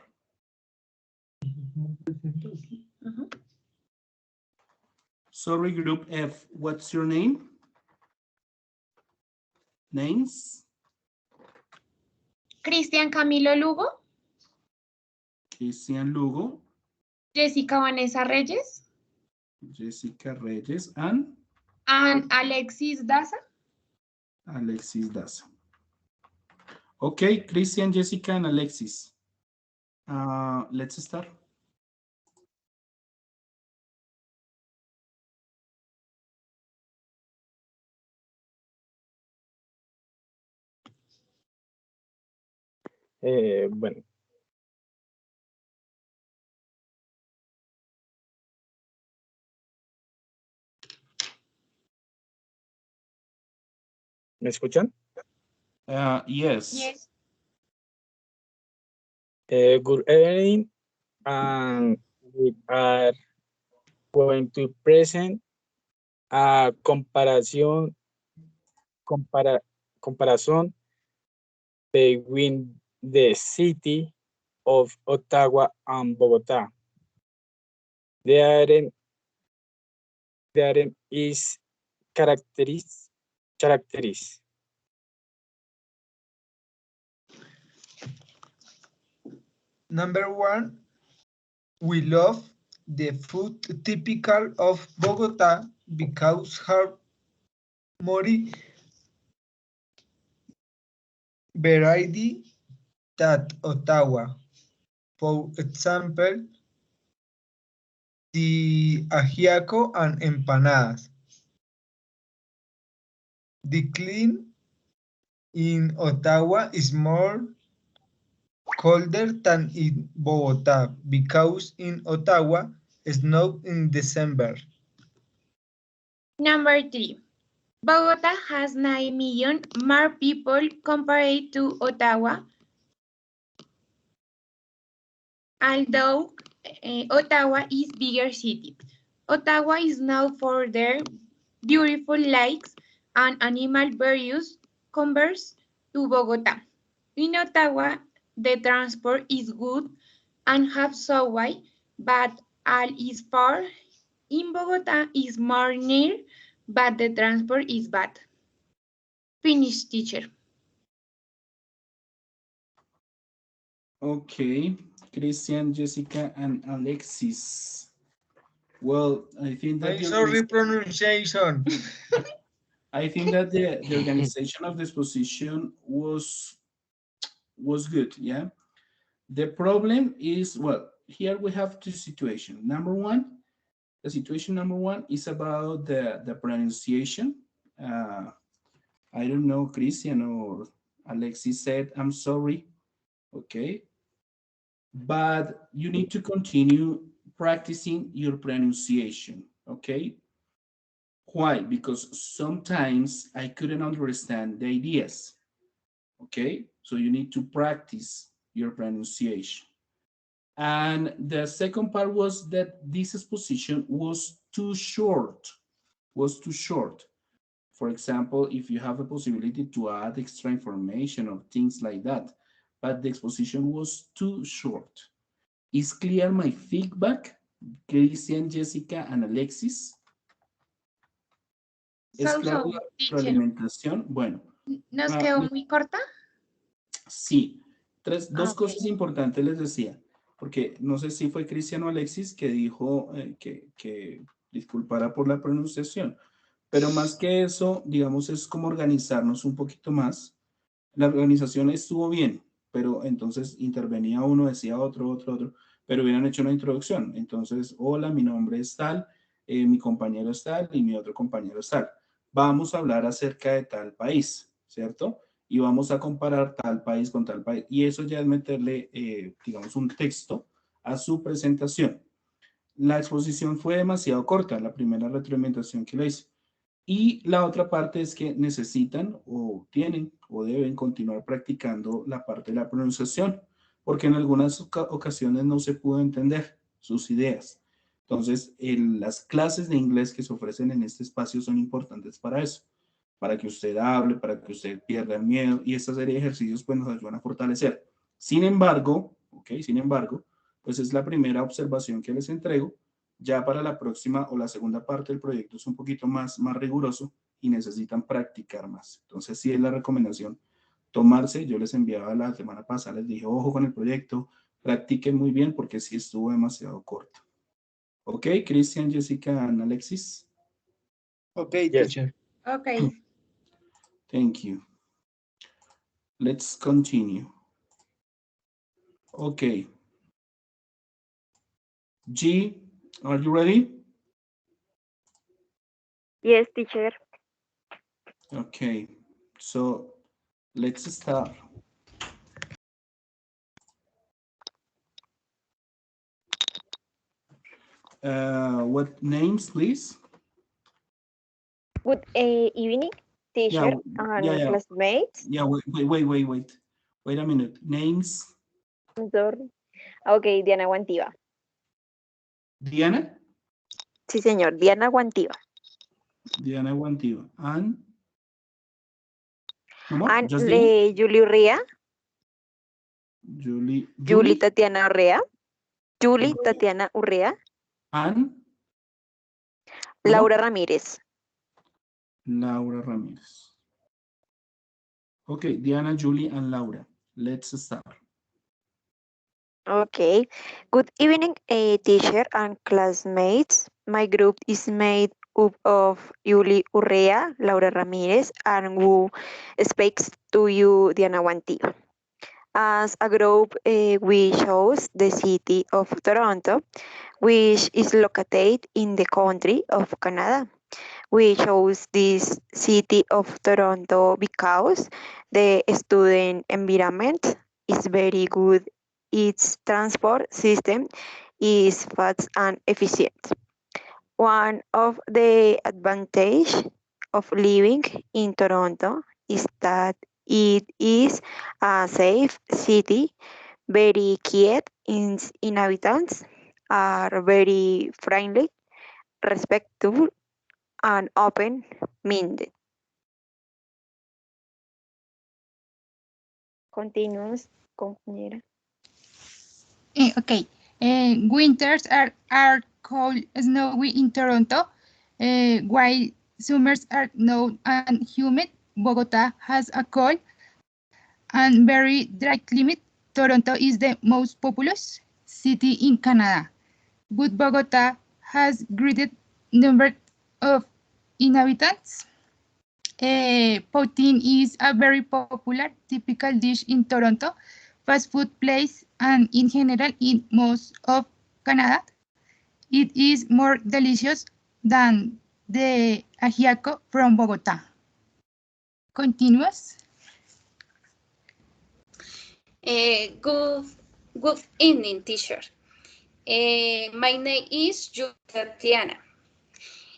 Sorry, group F, what's your name? Names? Cristian Camilo Lugo. Cristian Lugo. Jessica Vanessa Reyes. Jessica Reyes and? And Alexis Daza. Alexis Daza. Okay, Cristian, Jessica, and Alexis. Let's start. Bueno. ¿Me escuchan? Yes. Yes. Good evening, and we are going to present a comparison between the city of Ottawa and Bogota. There is characteristics. Number one, we love the food typical of Bogota because have more variety than Ottawa. For example, the ajiaco and empanadas. The clean in Ottawa is more colder than in Bogota because in Ottawa snow in December. Number 3. Bogota has 9 million more people compared to Ottawa. Although Ottawa is bigger city. Ottawa is known for their beautiful lakes and animal various compared to Bogota. In Ottawa, the transport is good and have subway, but all is far. In Bogota is more near, but the transport is bad. Finish, teacher. Okay, Christian, Jessica, and Alexis. Well, I think that I'm sorry pronunciation. I think that the organization of the exposition was good, yeah. The problem is, well, here we have two situations. Number one, the situation number one is about the pronunciation. I don't know, Christian or Alexis said, I'm sorry, okay? but you need to continue practicing your pronunciation, okay? Why? Because sometimes I couldn't understand the ideas, okay? So you need to practice your pronunciation. And the second part was that this exposition was too short, For example, if you have a possibility to add extra information or things like that, but the exposition was too short. Is clear my feedback, Christian, Jessica, and Alexis? ¿Es clara la retroalimentación? Bueno. ¿Nos quedó muy corta? Sí. Dos cosas importantes les decía, porque no sé si fue Cristian o Alexis que dijo que disculpara por la pronunciación, pero más que eso, digamos, es como organizarnos un poquito más. La organización estuvo bien, pero entonces intervenía uno, decía otro, pero hubieran hecho una introducción. Entonces, hola, mi nombre es tal, mi compañero es tal y mi otro compañero es tal. Vamos a hablar acerca de tal país, ¿cierto? Y vamos a comparar tal país con tal país. Y eso ya es meterle, digamos, un texto a su presentación. La exposición fue demasiado corta, la primera retroalimentación que le hice. Y la otra parte es que necesitan o tienen o deben continuar practicando la parte de la pronunciación, porque en algunas ocasiones no se pudo entender sus ideas. Entonces, las clases de inglés que se ofrecen en este espacio son importantes para eso, para que usted hable, para que usted pierda el miedo, y esta serie de ejercicios pues nos ayudan a fortalecer. Sin embargo, pues es la primera observación que les entrego. Ya para la próxima o la segunda parte del proyecto es un poquito más riguroso y necesitan practicar más. Entonces, sí es la recomendación tomarse. Yo les enviaba la semana pasada, les dije, ojo con el proyecto, practiquen muy bien porque sí estuvo demasiado corto. Ok, Christian, Jessica, and Alexis. Okay, teacher. Okay. Thank you. Let's continue. Okay. G, are you ready? Yes, teacher. Okay, so let's start. What names, please? Good evening, teacher and classmates. Yeah, wait a minute. Names? Sorry. Okay, Diana Guantiva. Diana? Sí, señor, Diana Guantiva. Diana Guantiva. And? And Julie Urrea. Julie Tatiana Urrea. Julie Tatiana Urrea. And? Laura Ramírez. Laura Ramírez. Okay, Diana, Julie, and Laura. Let's start. Okay. Good evening, teacher and classmates. My group is made up of Julie Urrea, Laura Ramírez, and who speaks to you, Diana Guantiva. As a group, we chose the city of Toronto, which is located in the country of Canada. We chose this city of Toronto because the student environment is very good. Its transport system is fast and efficient. One of the advantages of living in Toronto is that it is a safe city, very quiet. Inhabitants are very friendly, respectful, and open-minded. Continuamos, compañera. Okay. Winters are cold, snowy in Toronto, while summers are snow and humid. Bogota has a cold and very dry climate. Toronto is the most populous city in Canada. But Bogota has great number of inhabitants. Poutine is a very popular typical dish in Toronto, fast food place, and in general in most of Canada. It is more delicious than the ajiaco from Bogota. Continuous. Good Good evening, teacher. My name is Tatiana.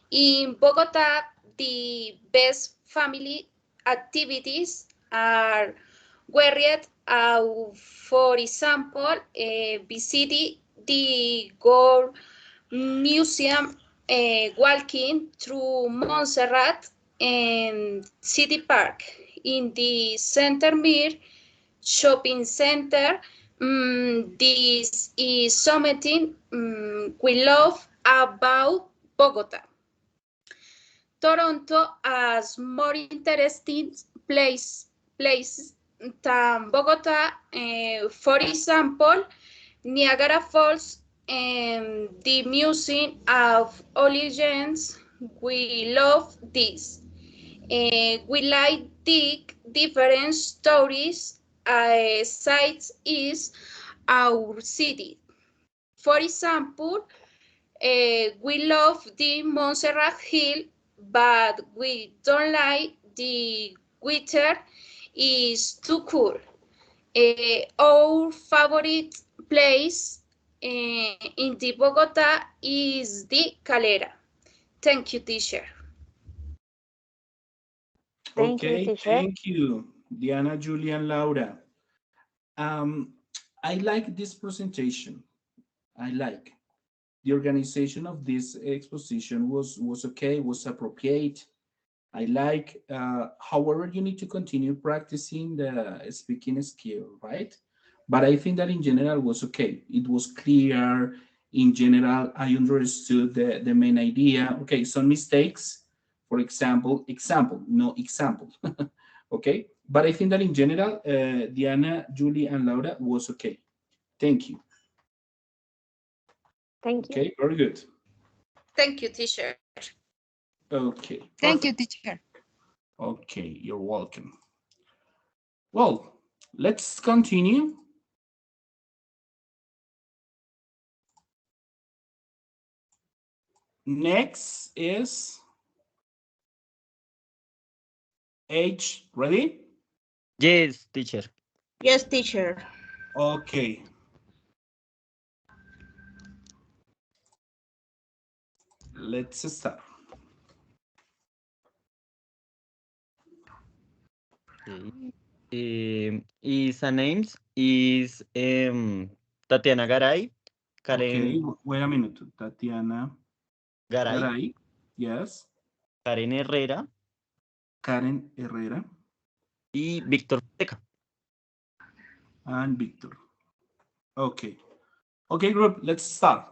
In Bogota, the best family activities are worried for example, visiting the Gold Museum, walking through Montserrat and City Park in the Center Mir Shopping Center. This is something we love about Bogota. Toronto has more interesting places than Bogota. For example, Niagara Falls and the Museum of Origins. We love this. We like the different stories sites is our city. For example, we love the Montserrat Hill, but we don't like the winter is too cool. Our favorite place in the Bogota is the Calera. Thank you, teacher. Thank you, Okay, teacher. thank you, Diana, Julian, Laura. I like this presentation. I like the organization of this exposition was okay, was appropriate. I like, however, you need to continue practicing the speaking skill, right? But I think that in general was okay. It was clear. In general, I understood the main idea. Okay, some mistakes, for example, no example. Okay, but I think that in general, Diana, Julie, and Laura was okay. Thank you. Thank you. Okay, very good. Thank you, teacher. Okay. Thank you, Perfect. teacher. Okay, you're welcome. Well, let's continue. Next is H. Ready? Yes, teacher. Yes, teacher. Okay. Let's start. Okay. His names is Tatiana Garay, Okay, Karen wait a minute. Tatiana Garay, Garay. Yes. Karen Herrera Karen Herrera. y Víctor Fonseca. And Victor. Okay. Okay, group, let's start.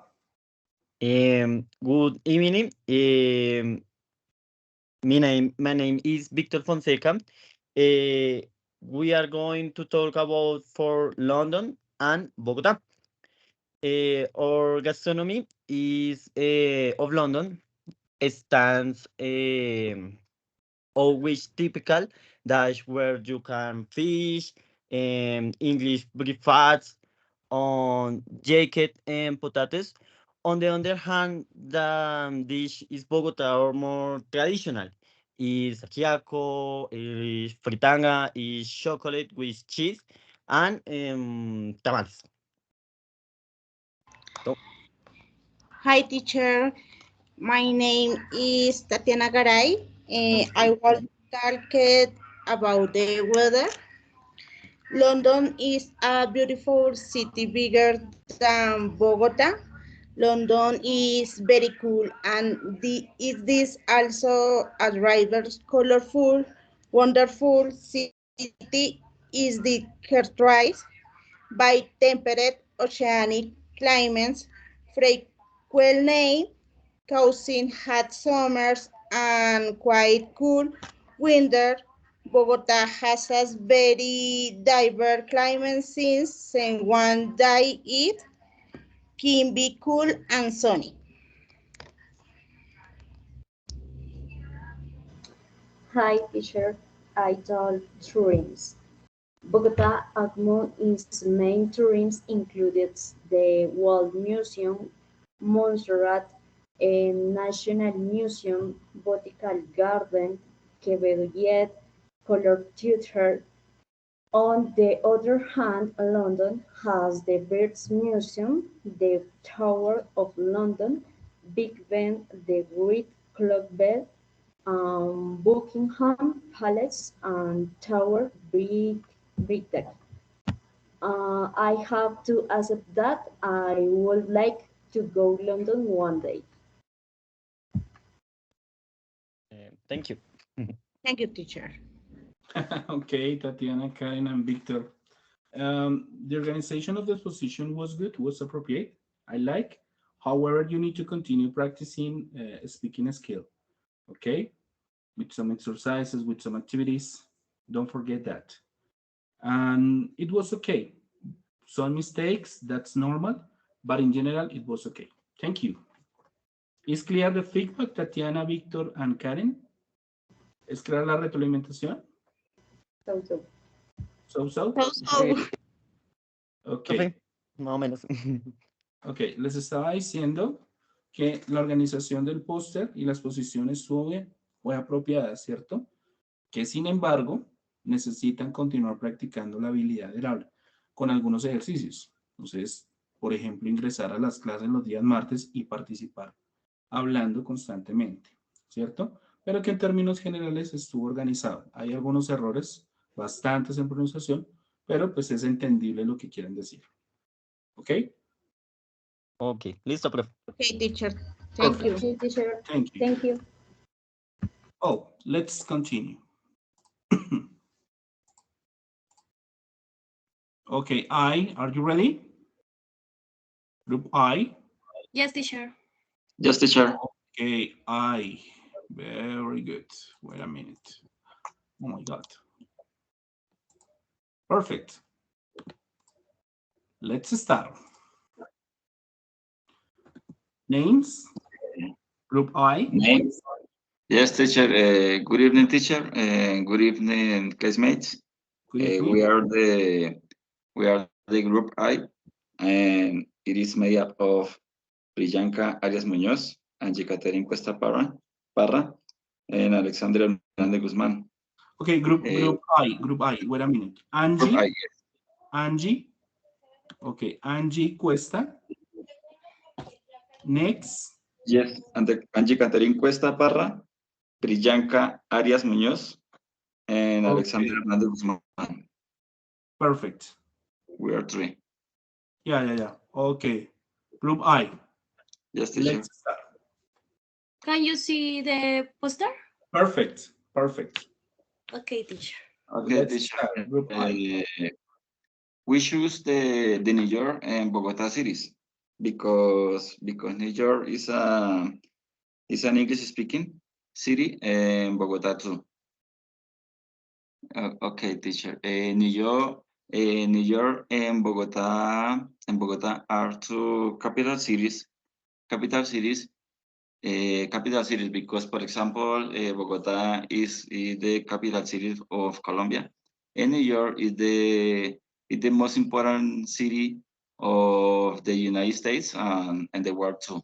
Good evening. My name is Víctor Fonseca. We are going to talk about for London and Bogota. Our gastronomy is of London stands always typical dash where you can fish English breakfast on jacket and potatoes. On the other hand, the dish is Bogota or more traditional. Is ajiaco, is fritanga, is chocolate with cheese, and tamales. So, Hi, teacher. My name is Tatiana Garay. I will talk about the weather. London is a beautiful city bigger than Bogota. London is very cool and is this also a diverse, colorful, wonderful city is the characterized by temperate oceanic climates, frequently causing hot summers and quite cool winter. Bogota has a very diverse climate since one day it can be cool and sunny. Hi, teacher. I told tourism. Bogota among its main tourism included the World Museum, Montserrat, a National Museum, Botanical Garden, Quevedo Yet, Color Theatre, On the other hand, London has the British Museum, the Tower of London, Big Ben, the Great Clock Bell, Buckingham Palace, and Tower Bridge. I have to accept that I would like to go London one day. Thank you. Thank you, teacher. Okay, Tatiana, Karen, and Victor. The organization of the exposition was good, was appropriate. I like. However, you need to continue practicing speaking skill. Okay, with some exercises, with some activities. Don't forget that. And it was okay. Some mistakes, that's normal, but in general, it was okay. Thank you. ¿Es clear the feedback, Tatiana, Víctor, and Karen? ¿Es clara la retroalimentación? So. Ok. Más o menos. Ok, les estaba diciendo que la organización del póster y las posiciones fue apropiada, ¿cierto? Que sin embargo, necesitan continuar practicando la habilidad del habla con algunos ejercicios. Entonces, por ejemplo, ingresar a las clases los días martes y participar hablando constantemente, ¿cierto? Pero que en términos generales estuvo organizado. Hay algunos errores, bastantes en pronunciación, pero pues es entendible lo que quieren decir. ¿Ok? Ok, listo, profe. Okay, teacher. Thank you. Okay, teacher. Thank you. Thank you. Oh, let's continue. Okay, are you ready? Group I. Yes, teacher. Yes, teacher. Okay, very good. Wait a minute. Oh my God. Perfect. Let's start. Names. Group I. Names. Yes, teacher. Good evening, teacher. Good evening, classmates. We are the group I, and it is made up of Priyanka Arias Muñoz, Angie Catherine Cuesta Parra, and Alexandra Hernandez Guzman. Okay, group I. Wait a minute. Angie. Group I, yes. Angie. Okay, Angie Cuesta. Next. Yes, and Angie Catherine Cuesta Parra, Priyanka Arias Muñoz, and Alexandra Hernandez Guzman. Perfect. We are three. Yeah. Okay. Group I. Yes, teacher. Let's start. Can you see the poster? Perfect. Okay, teacher. Okay, Let's teacher. start. Group I. We choose the New York and Bogota cities because New York is an English speaking city and Bogota too. Okay, teacher. New York and Bogota are two capital cities. Capital cities because, for example, Bogota is the capital city of Colombia, and New York is the most important city of the United States and the world too.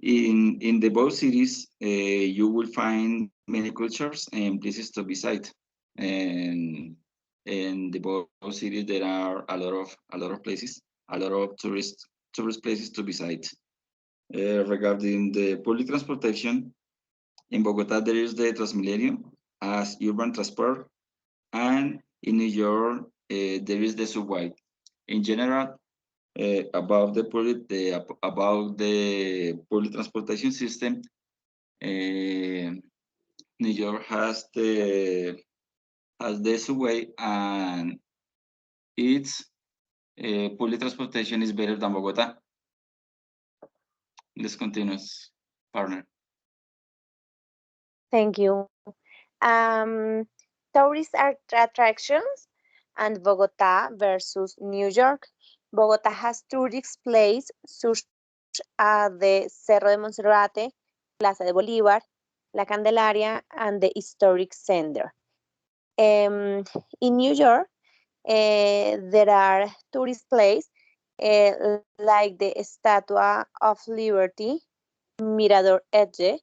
In the both cities, you will find many cultures and places to visit, and in the both cities there are a lot of places, a lot of tourist places to visit. Regarding the public transportation, in Bogota there is the Transmilenio as urban transport, and in New York there is the subway. In general, about the public transportation system, New York has the subway, and its public transportation is better than Bogota. Let's continue, partner. Thank you. Tourist attractions and Bogota versus New York. Bogota has tourist places such as the Cerro de Monserrate, Plaza de Bolívar, La Candelaria, and the Historic Center. In New York, there are tourist places like the Statue of Liberty, Mirador Edge,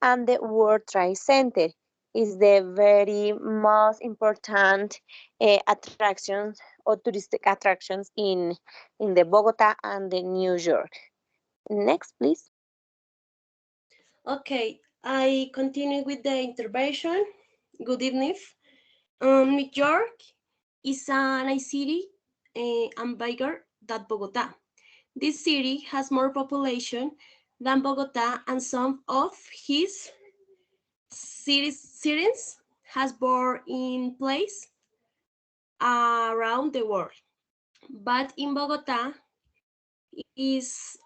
and the World Trade Center is the very most important attractions or touristic attractions in the Bogota and the New York. Next, please. Okay, I continue with the intervention. Good evening. New York is a nice city and bigger than Bogota. This city has more population than Bogota, and some of his citizens has born in place around the world. But in Bogota, its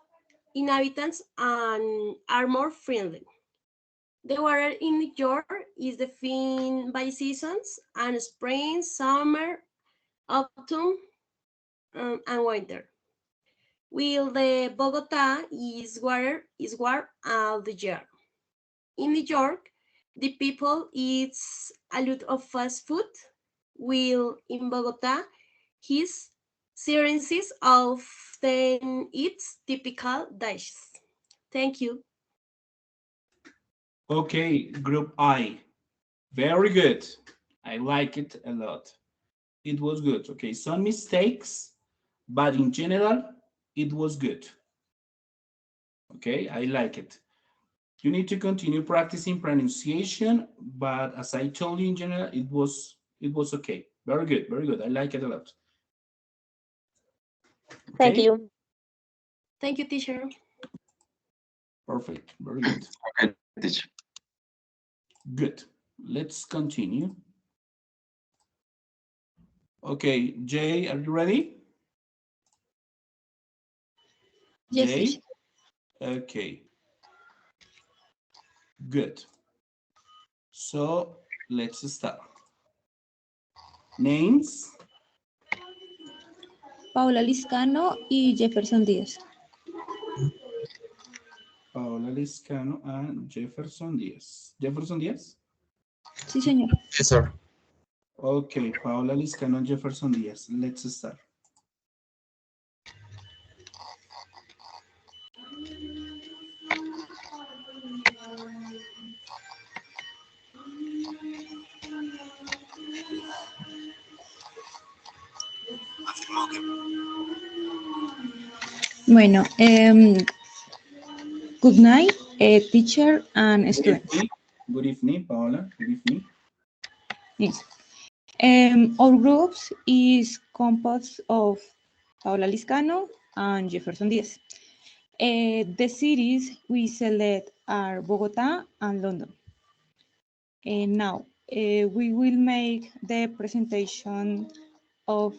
inhabitants are more friendly. The weather in New York is defined by seasons and spring, summer, autumn, and winter. While the Bogota is warm all the year. In New York, the people eat a lot of fast food, while in Bogota, his citizens often eat typical dishes. Thank you. Okay, group I. Very good. I like it a lot. It was good. Okay, some mistakes, but in general, it was good. Okay, I like it. You need to continue practicing pronunciation, but as I told you in general, it was okay. Very good, very good. I like it a lot. Okay? Thank you. Thank you, teacher. Perfect, very good. Okay, teacher. Good. Let's continue. Okay, Jay, are you ready? Yes, Jay? teacher. Okay. Good. So let's start. Names. Paula Liscano y Jefferson Díaz. Paola Liscano and Jefferson Díaz. Jefferson Díaz? Sí, señor. Yes, sir. Okay, Paola Liscano and Jefferson Díaz. Let's start. Bueno, good night, teacher and students. Good evening, Paola. Good evening. Yes. Our groups is composed of Paula Liscano and Jefferson Diaz. The cities we select are Bogota and London. And now we will make the presentation of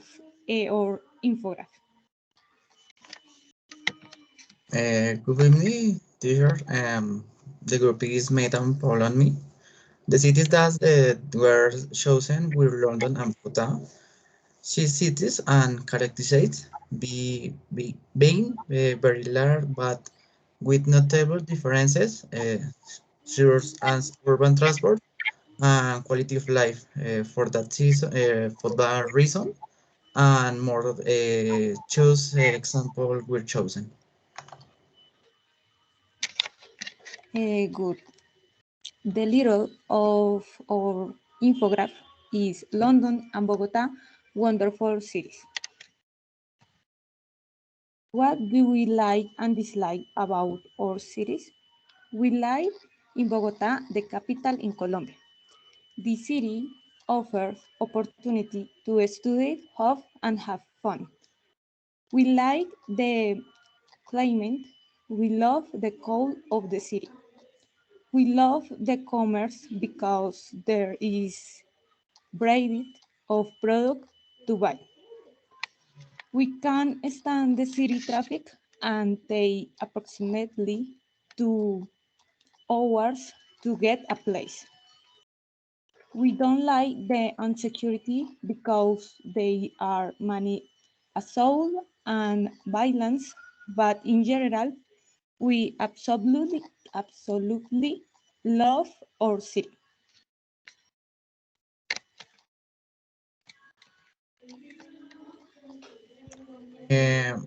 our infographic. Good evening, teacher. The group is Metan, Paul, and me. The cities that were chosen were London and Bogota. These cities and characterized being very large, but with notable differences, such as urban transport and quality of life. For that reason, and more choose example were chosen. Good. The title of our infographic is London and Bogota, Wonderful Cities. What do we like and dislike about our cities? We like in Bogota, the capital in Colombia. The city offers opportunity to study, hop, and have fun. We like the climate. We love the cold of the city. We love the commerce because there is variety of product to buy. We can stand the city traffic and take approximately 2 hours to get a place. We don't like the insecurity because they are many assault and violence, but in general, we absolutely love our city.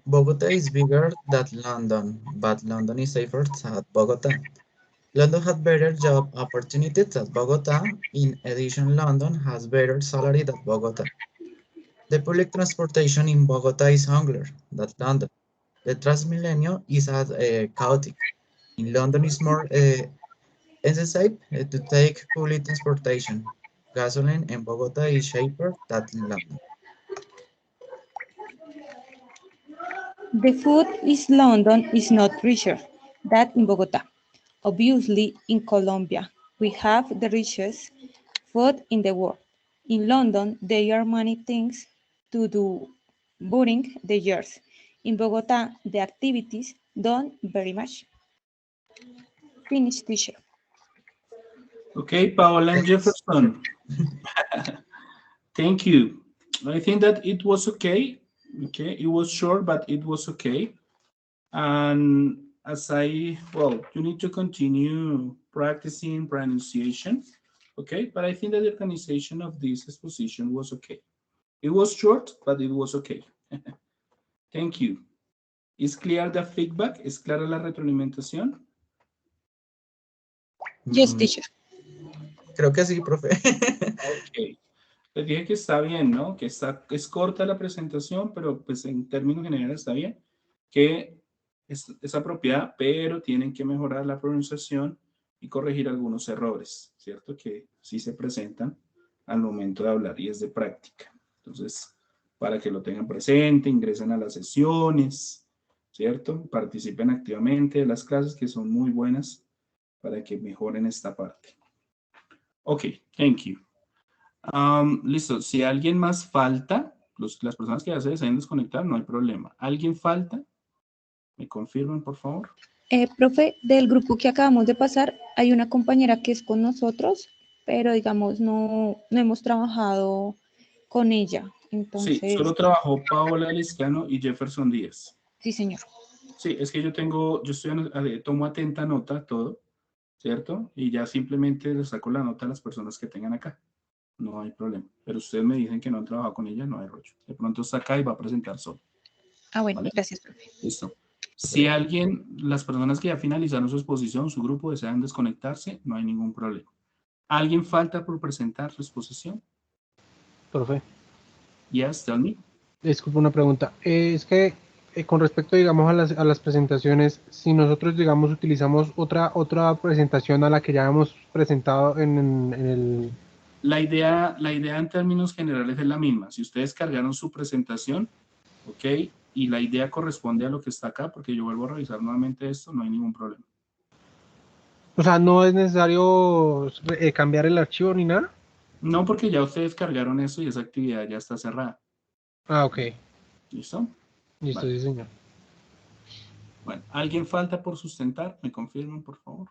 Bogota is bigger than London, but London is safer than Bogota. London has better job opportunities than Bogota. In addition, London has better salary than Bogota. The public transportation in Bogota is longer than London. The Transmilenio is as chaotic. In London, it's more necessary to take public transportation. Gasoline in Bogota is cheaper than in London. The food in London is not richer than in Bogota. Obviously, in Colombia, we have the richest food in the world. In London, there are many things to do during the years. In Bogota, the activities don't very much. Finish, teacher. Okay, Paola and Jefferson. Thank you. I think that it was okay. Okay, it was short, but it was okay. And you need to continue practicing pronunciation. Okay, but I think that the organization of this exposition was okay. It was short, but it was okay. Thank you. ¿Es clear the feedback? ¿Es clara la retroalimentación? Yes, teacher. Creo que sí, profe. Ok. Les dije que está bien, ¿no? Que es corta la presentación, pero pues en términos generales está bien. Que es apropiada, pero tienen que mejorar la pronunciación y corregir algunos errores, ¿cierto? Que sí se presentan al momento de hablar y es de práctica. Entonces, para que lo tengan presente, ingresen a las sesiones, ¿cierto? Participen activamente de las clases que son muy buenas para que mejoren esta parte. Ok, thank you. Listo, si alguien más falta, las personas que ya se deseen desconectar, no hay problema. ¿Alguien falta? ¿Me confirman, por favor? Profe, del grupo que acabamos de pasar, hay una compañera que es con nosotros, pero digamos no hemos trabajado con ella. Entonces, Sí, solo trabajó Paola Liscano y Jefferson Díaz. Sí, señor. Sí, es que tomo atenta nota a todo, ¿cierto? Y ya simplemente le saco la nota a las personas que tengan acá. No hay problema. Pero ustedes me dicen que no han trabajado con ella, no hay rollo. De pronto está acá y va a presentar solo. Bueno, ¿vale? Gracias, profe. Listo. Si las personas que ya finalizaron su exposición, su grupo, desean desconectarse, no hay ningún problema. ¿Alguien falta por presentar su exposición? Profe. Yes, tell me. Disculpa una pregunta. Es que con respecto, digamos, a las presentaciones, si nosotros, digamos, utilizamos otra presentación a la que ya hemos presentado en el... La idea en términos generales es la misma. Si ustedes cargaron su presentación, ok, y la idea corresponde a lo que está acá, porque yo vuelvo a revisar nuevamente esto, no hay ningún problema. O sea, no es necesario cambiar el archivo ni nada. No, porque ya ustedes cargaron eso y esa actividad ya está cerrada. Ah, ok. ¿Listo? Listo, Vale. sí, señor. Bueno, ¿alguien falta por sustentar? ¿Me confirman, por favor?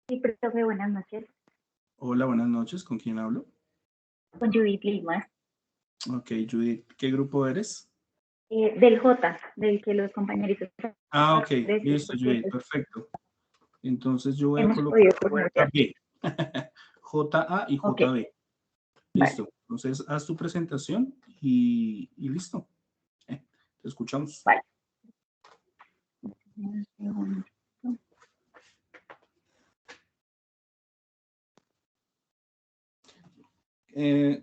Sí, profe, buenas noches. Hola, buenas noches. ¿Con quién hablo? Con Judith Lima. Ok, Judith, ¿qué grupo eres? Del J, del que los compañeritos. Ah, ok, listo, Judith, perfecto. Entonces yo voy a Hemos colocar podido coordinar. JB. JA y Ok. JB. Listo. Entonces haz tu presentación y listo. Te escuchamos. Vale.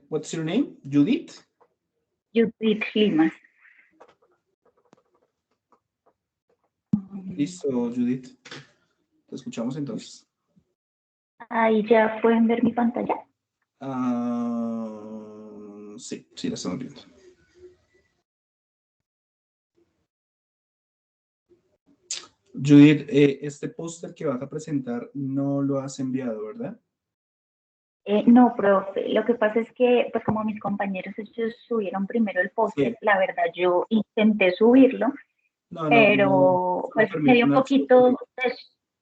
What's your name? Judith? Judith Lima. Listo, Judith. Te escuchamos entonces. Ahí ya pueden ver mi pantalla. Sí, la estamos viendo. Judith, este póster que vas a presentar no lo has enviado, ¿verdad? No, profe, lo que pasa es que, pues como mis compañeros ellos subieron primero el póster, Sí. la verdad yo intenté subirlo, pero pues me dio un poquito,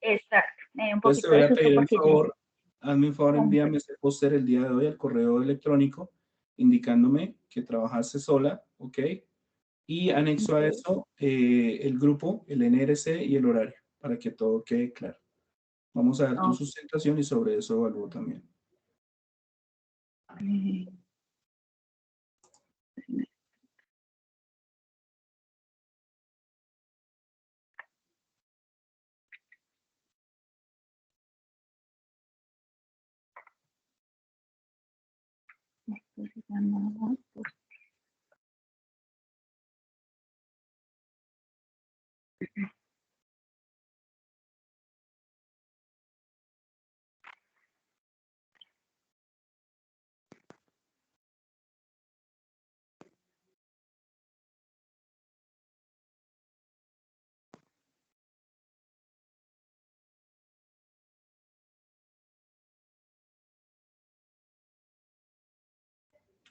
exacto, me dio un Entonces te poquito voy de a susto pedir el porque favor, hazme un favor, envíame ese póster el día de hoy al correo electrónico, indicándome que trabajaste sola, ¿ok? Y anexo a eso el grupo, el NRC y el horario, para que todo quede claro. Vamos a ver tu sustentación y sobre eso evalúo también. Esto se llama...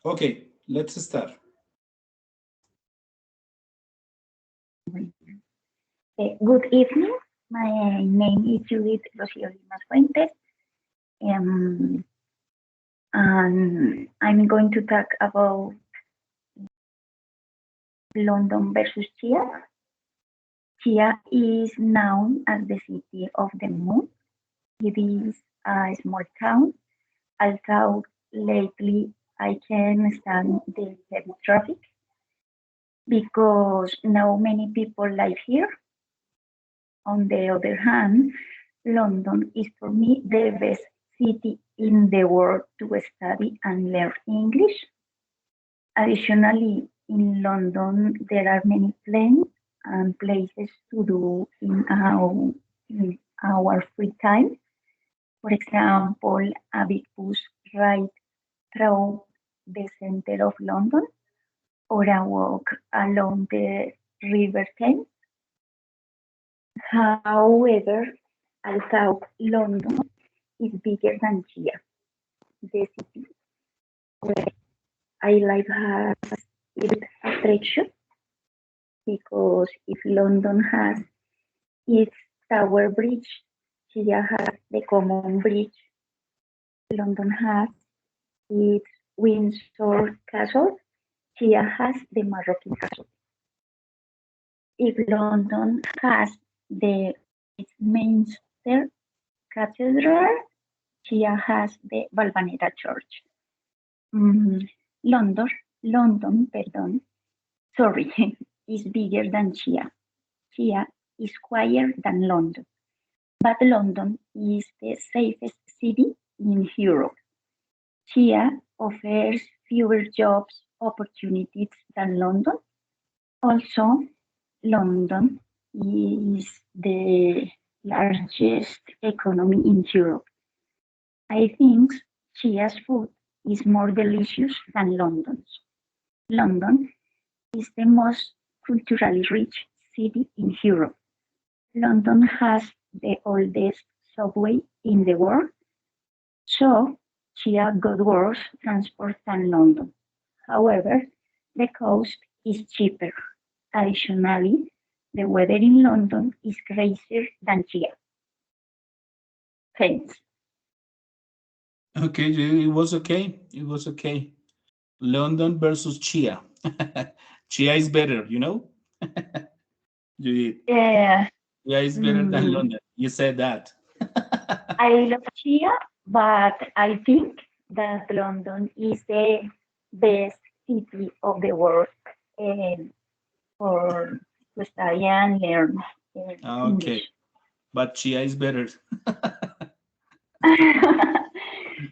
Okay, let's start. Good evening. My name is Judith Rocio Limas Fuentes. And I'm going to talk about London versus Chia. Chia is known as the city of the moon. It is a small town, although lately I can stand the heavy traffic because now many people live here. On the other hand, London is for me the best city in the world to study and learn English. Additionally, in London, there are many plans and places to do in our free time. For example, a big bus ride through the center of London or a walk along the River Thames. However, although London is bigger than Chia, the city where I live has its attraction because if London has its Tower Bridge, Chia has the Common Bridge. London has its Windsor Castle, Chia has the Moroccan Castle. If London has the Westminster Cathedral, Chia has the Valvanera Church. London, is bigger than Chia. Chia is quieter than London, but London is the safest city in Europe. Chia offers fewer jobs opportunities than London. Also, London is the largest economy in Europe. I think Chia's food is more delicious than London's. London is the most culturally rich city in Europe. London has the oldest subway in the world, so Chia got worse transport than London. However, the cost is cheaper. Additionally, the weather in London is crazier than Chia. Thanks. Okay, it was okay. It was okay. London versus Chia. Chia is better, you know? Yeah. Chia is better than London. You said that. I love Chia, but I think that London is the best city of the world for to study and learn Okay, English. but Chia is better.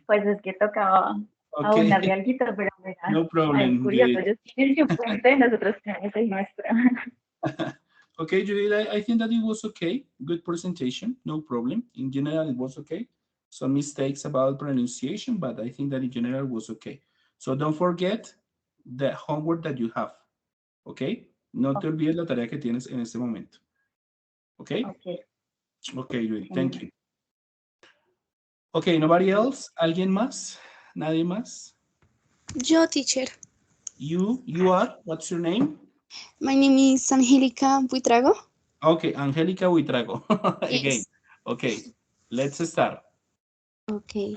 Pues es que tocaba abonarle algo, pero mira, No problem. curioso, ellos tienen su puente, nosotros tenemos el nuestro. Okay, Julie, I think that it was okay. Good presentation, no problem. In general, it was okay. Some mistakes about pronunciation, but I think that in general was okay. So don't forget the homework that you have, okay? No te olvides la tarea que tienes en este momento. Okay? Okay, Julie, thank you. Okay, nobody else? ¿Alguien más? ¿Nadie más? Yo, teacher. You are? What's your name? My name is Angelica Buitrago. Okay, Angelica Buitrago. Again. Yes. Okay, let's start. Okay.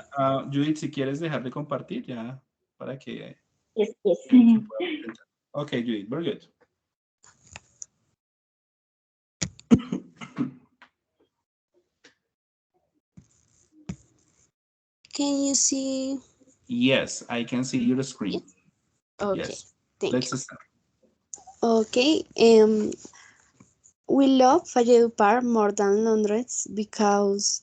Judith, si quieres dejar de compartir ya para que... Yes. Okay, Judith, very good. Can you see? Yes, I can see your screen. Yes. Okay, yes. Let's start. Okay, we love Valledupar more than Londres because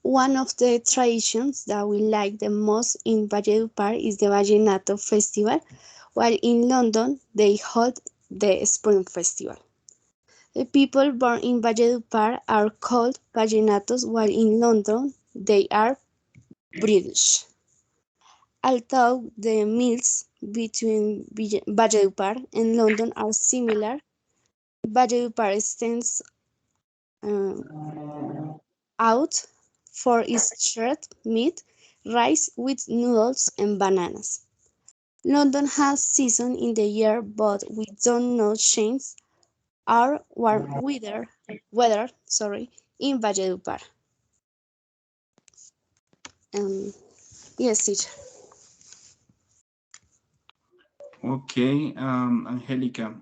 one of the traditions that we like the most in Valledupar is the Vallenato Festival, while in London they hold the Spring Festival. The people born in Valledupar are called Vallenatos, while in London they are British. Although the meals between Valledupar and London are similar, Valledupar stands out for its shared meat, rice with noodles and bananas. London has seasons in the year, but we don't know change our warm weather in Valledupar. Yes, teacher. Okay, Angelica.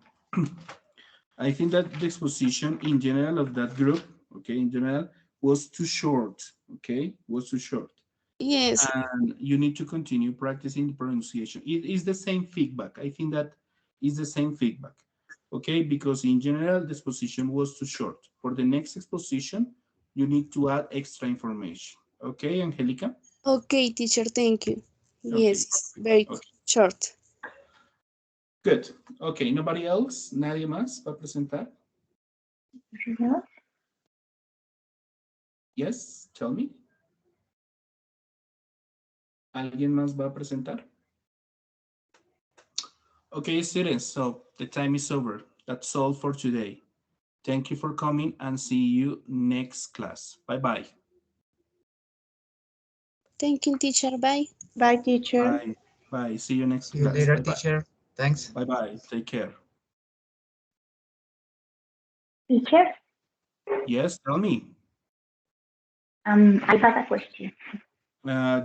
I think that the exposition in general of that group, okay, in general, was too short, okay, was too short. Yes. And you need to continue practicing the pronunciation. It is the same feedback. I think that is the same feedback, okay, because in general, the exposition was too short. For the next exposition, you need to add extra information. Okay, Angelica? Okay, teacher, thank you. Okay. Yes, it's very short. Good. Okay, nobody else? ¿Nadie más va a presentar? Yes, tell me. ¿Alguien más va a presentar? Okay, students, so the time is over. That's all for today. Thank you for coming and see you next class. Bye-bye. Thank you, teacher. Bye. Bye, teacher. Bye. Bye. See you next See you class. later, Bye-bye. teacher. Thanks. Bye-bye. Take care. Teacher, Yes, tell me. I have a question.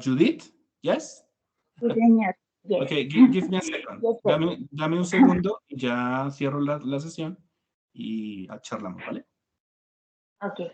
Judith? Yes? Sí, señor. Yes. Okay, give me a second. Yes, sir. Dame un segundo y ya cierro la sesión y charlamos, ¿vale? Okay.